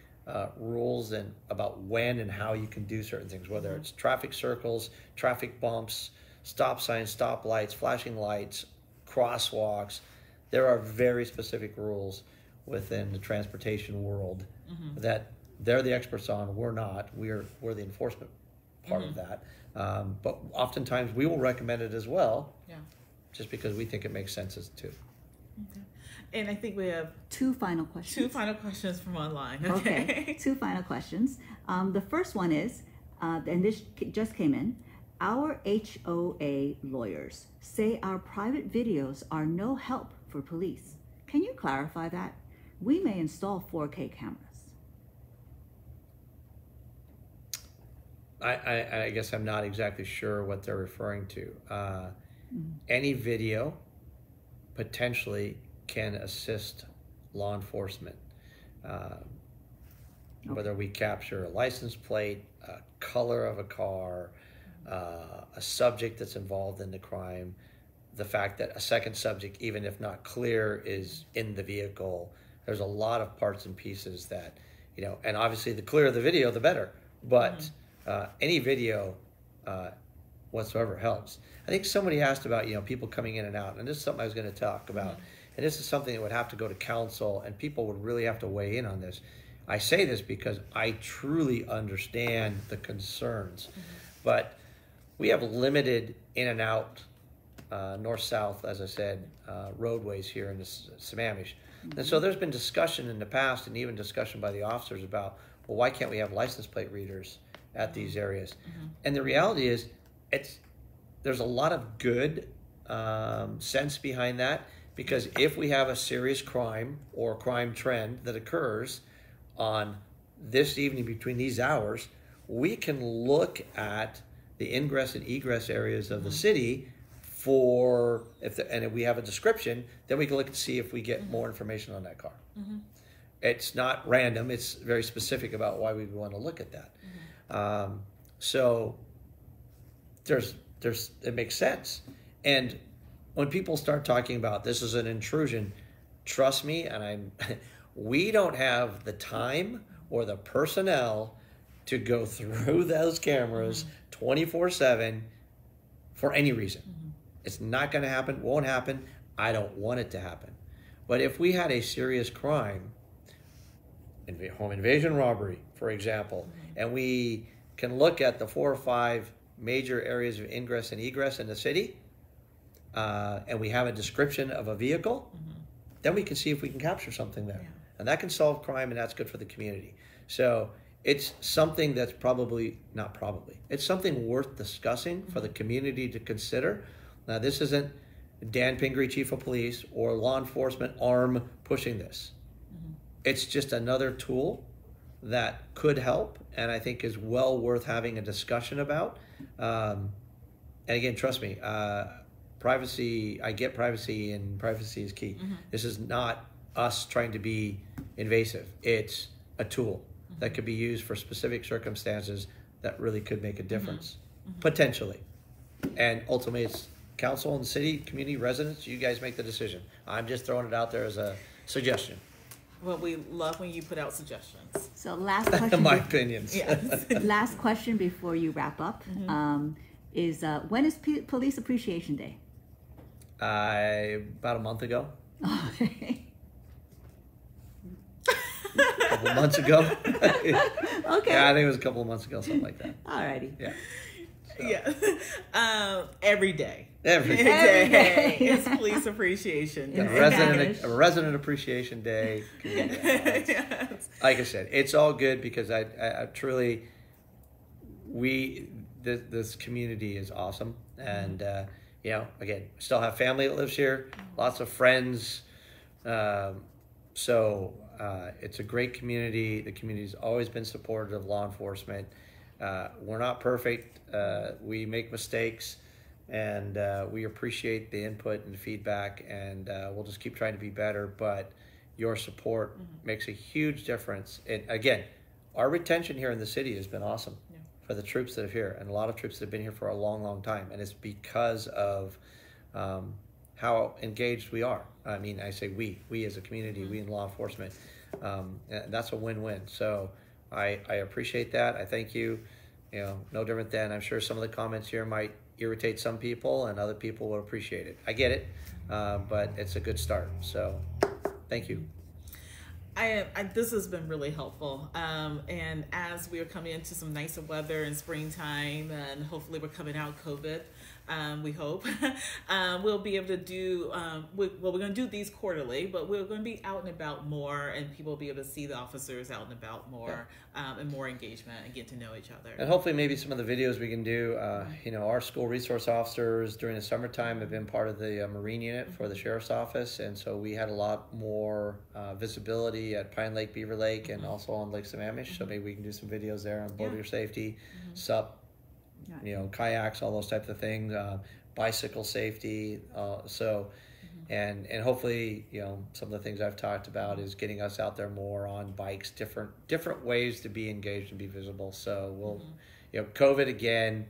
rules and about when and how you can do certain things, whether it's traffic circles, traffic bumps, stop signs, stop lights, flashing lights, crosswalks. There are very specific rules within the transportation world that they're the experts on. We're not. We're the enforcement part of that. But oftentimes we will recommend it as well, just because we think it makes sense as too. Okay. And I think we have two final questions. Two final questions from online. Okay, two final questions. The first one is, and this just came in, our HOA lawyers say our private videos are no help for police. Can you clarify that? We may install 4K cameras. I guess I'm not exactly sure what they're referring to. Any video potentially can assist law enforcement. Whether we capture a license plate, a color of a car, a subject that's involved in the crime, the fact that a second subject, even if not clear, is in the vehicle. There's a lot of parts and pieces that, and obviously the clearer the video, the better. But any video whatsoever helps. I think somebody asked about, people coming in and out, and this is something I was going to talk about. And this is something that would have to go to council, and people would really have to weigh in on this. I say this because I truly understand the concerns, but we have limited in and out, north-south, as I said, roadways here in the Sammamish. And so there's been discussion in the past, and even discussion by the officers about, well, why can't we have license plate readers at these areas? And the reality is, there's a lot of good sense behind that, because if we have a serious crime or crime trend that occurs on this evening between these hours, we can look at the ingress and egress areas of the city for, and if we have a description, then we can look and see if we get more information on that car. It's not random, it's very specific about why we want to look at that. So it makes sense. And when people start talking about this is an intrusion, trust me, and we don't have the time or the personnel to go through those cameras 24/7 for any reason. It's not going to happen, won't happen. I don't want it to happen. But if we had a serious crime, home invasion, robbery, for example, and we can look at the 4 or 5 major areas of ingress and egress in the city, and we have a description of a vehicle, then we can see if we can capture something there. And that can solve crime, and that's good for the community. So it's something that's it's something worth discussing for the community to consider. Now, this isn't Dan Pingrey, Chief of Police, or law enforcement arm pushing this. It's just another tool that could help, and I think is well worth having a discussion about. And again, trust me, privacy, I get privacy, and privacy is key. This is not us trying to be invasive. It's a tool that could be used for specific circumstances that really could make a difference, potentially. And ultimately, it's council and city, community, residents, you guys make the decision. I'm just throwing it out there as a suggestion. Well, we love when you put out suggestions. So last question. My opinions. Yes. Last question before you wrap up is when is Police Appreciation Day? About a month ago. Okay. A couple months ago. Okay. Yeah, I think it was a couple of months ago, something like that. Alrighty. Yeah. So. Yeah. Every day. Every Every day. day. It's Police Appreciation Day. A resident appreciation day. Yes. Like I said, it's all good because I truly, this community is awesome. And, you know, again, still have family that lives here, lots of friends. So it's a great community. The community's always been supportive of law enforcement. We're not perfect. We make mistakes, and we appreciate the input and feedback, and we'll just keep trying to be better. But your support makes a huge difference. And again, our retention here in the city has been awesome for the troops that are here, and a lot of troops that have been here for a long, long time. And it's because of how engaged we are. I mean, I say we as a community, we in law enforcement. That's a win-win. So I appreciate that. I thank you. You know, no different than I'm sure some of the comments here might irritate some people, and other people will appreciate it. I get it, but it's a good start. So thank you. This has been really helpful. And as we are coming into some nicer weather in springtime, and hopefully we're coming out of COVID, we hope, we'll be able to do, we're going to do these quarterly, but we're going to be out and about more, and people will be able to see the officers out and about more, and more engagement, and get to know each other. And hopefully maybe some of the videos we can do, you know, our school resource officers during the summertime have been part of the Marine unit for the Sheriff's Office, and so we had a lot more visibility at Pine Lake, Beaver Lake, and also on Lake Sammamish, so maybe we can do some videos there on boater safety, SUP, you know, kayaks, all those types of things, bicycle safety, and hopefully, you know, some of the things I've talked about is getting us out there more on bikes, different ways to be engaged and be visible. So we'll, you know, COVID again,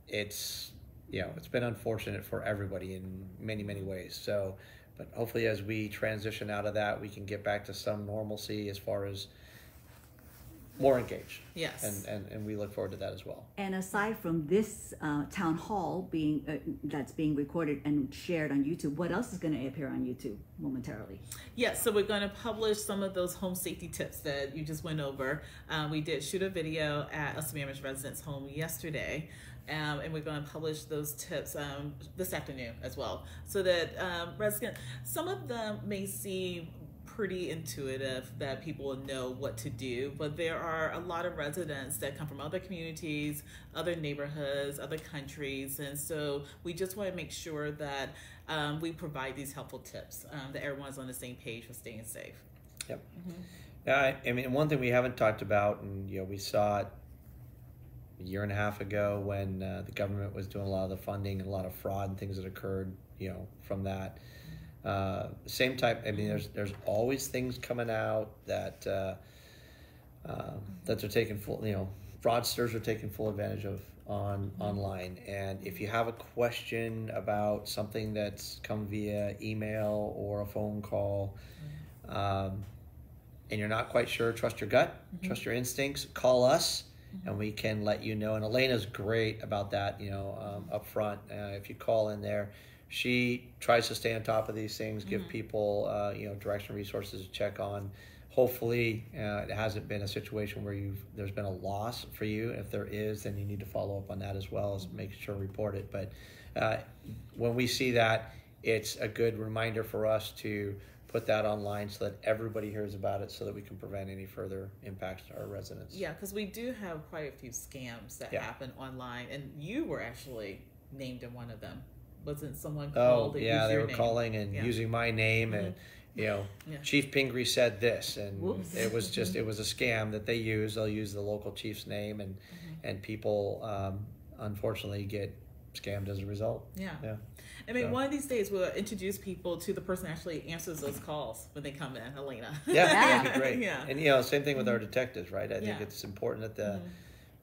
it's, you know, it's been unfortunate for everybody in many, many ways. So, but hopefully as we transition out of that, we can get back to some normalcy as far as more engaged. Yes. And we look forward to that as well. And aside from this town hall being that's being recorded and shared on YouTube, what else is going to appear on YouTube momentarily? Yes, so we're going to publish some of those home safety tips that you just went over. We did shoot a video at a Sammamish resident's home yesterday. And we're going to publish those tips this afternoon as well, so that some of them may seem pretty intuitive, that people will know what to do, but there are a lot of residents that come from other communities, other neighborhoods, other countries, and so we just want to make sure that we provide these helpful tips, that everyone's on the same page for staying safe. Yep. I mean, one thing we haven't talked about, and you know, we saw it a year and a half ago when the government was doing a lot of the funding and a lot of fraud and things that occurred, you know, from that. Same type. I mean, there's always things coming out that that they're taking full. You know, fraudsters are taking full advantage of online. And if you have a question about something that's come via email or a phone call, and you're not quite sure, trust your gut, trust your instincts. Call us, and we can let you know. And Elena's great about that. You know, up front, if you call in there. She tries to stay on top of these things, give people, you know, direction, resources to check on. Hopefully, it hasn't been a situation where there's been a loss for you. If there is, then you need to follow up on that as well as making sure to report it. But when we see that, it's a good reminder for us to put that online so that everybody hears about it, so that we can prevent any further impacts to our residents. Yeah, because we do have quite a few scams that happen online, and you were actually named in one of them. Wasn't someone called? Oh, yeah, they were calling and using my name, and you know, Yeah. Chief Pingrey said this, and Whoops. it was just, it was a scam that they use. They'll use the local chief's name, and people unfortunately get scammed as a result. Yeah. Yeah. I mean, So. one of these days we'll introduce people to the person that actually answers those calls when they come in, Elena. Yeah, that'd be great. Yeah. And, you know, same thing with our detectives, right? I think Yeah. it's important that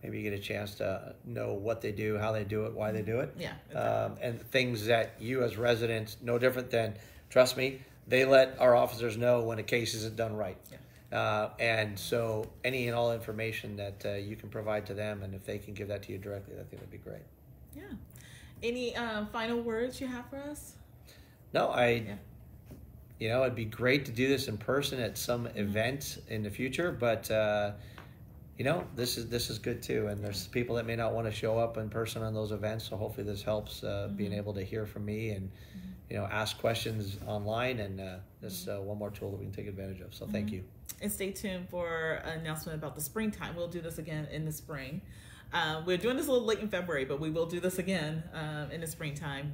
maybe you get a chance to know what they do, how they do it, why they do it. Yeah. Exactly. And things that you as residents, no different than, trust me, they let our officers know when a case isn't done right. Yeah. And so any and all information that you can provide to them, and if they can give that to you directly, I think would be great. Yeah. Any final words you have for us? No, you know, it'd be great to do this in person at some event in the future, but you know, this is good too. And there's people that may not want to show up in person on those events, so hopefully this helps being able to hear from me and you know, ask questions online, and this one more tool that we can take advantage of. So thank you. And stay tuned for an announcement about the springtime. We'll do this again in the spring. We're doing this a little late in February, but we will do this again in the springtime.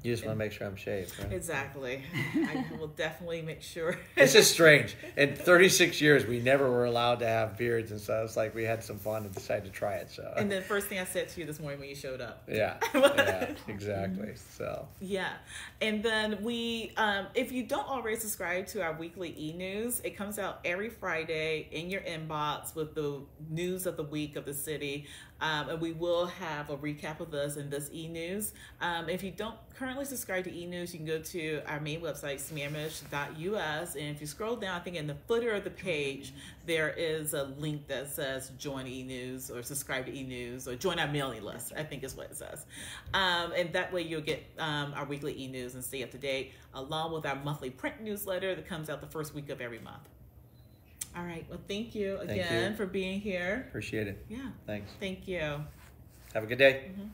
You just want to make sure I'm shaved, right? Exactly. I will definitely make sure. This is strange. In 36 years, we never were allowed to have beards, and so it's like we had some fun and decided to try it. So. And the first thing I said to you this morning when you showed up. Yeah, yeah, exactly. So. Yeah, and then we, if you don't already subscribe to our weekly e-news, it comes out every Friday in your inbox with the news of the week of the city. And we will have a recap of this in this e-news. If you don't currently subscribe to e-news, you can go to our main website, sammamish.us, and if you scroll down, I think in the footer of the page, there is a link that says join e-news or subscribe to e-news or join our mailing list, I think is what it says. And that way you'll get our weekly e-news and stay up to date, along with our monthly print newsletter that comes out the first week of every month. All right. Well, thank you again for being here. Appreciate it. Yeah. Thanks. Thank you. Have a good day. Mm-hmm.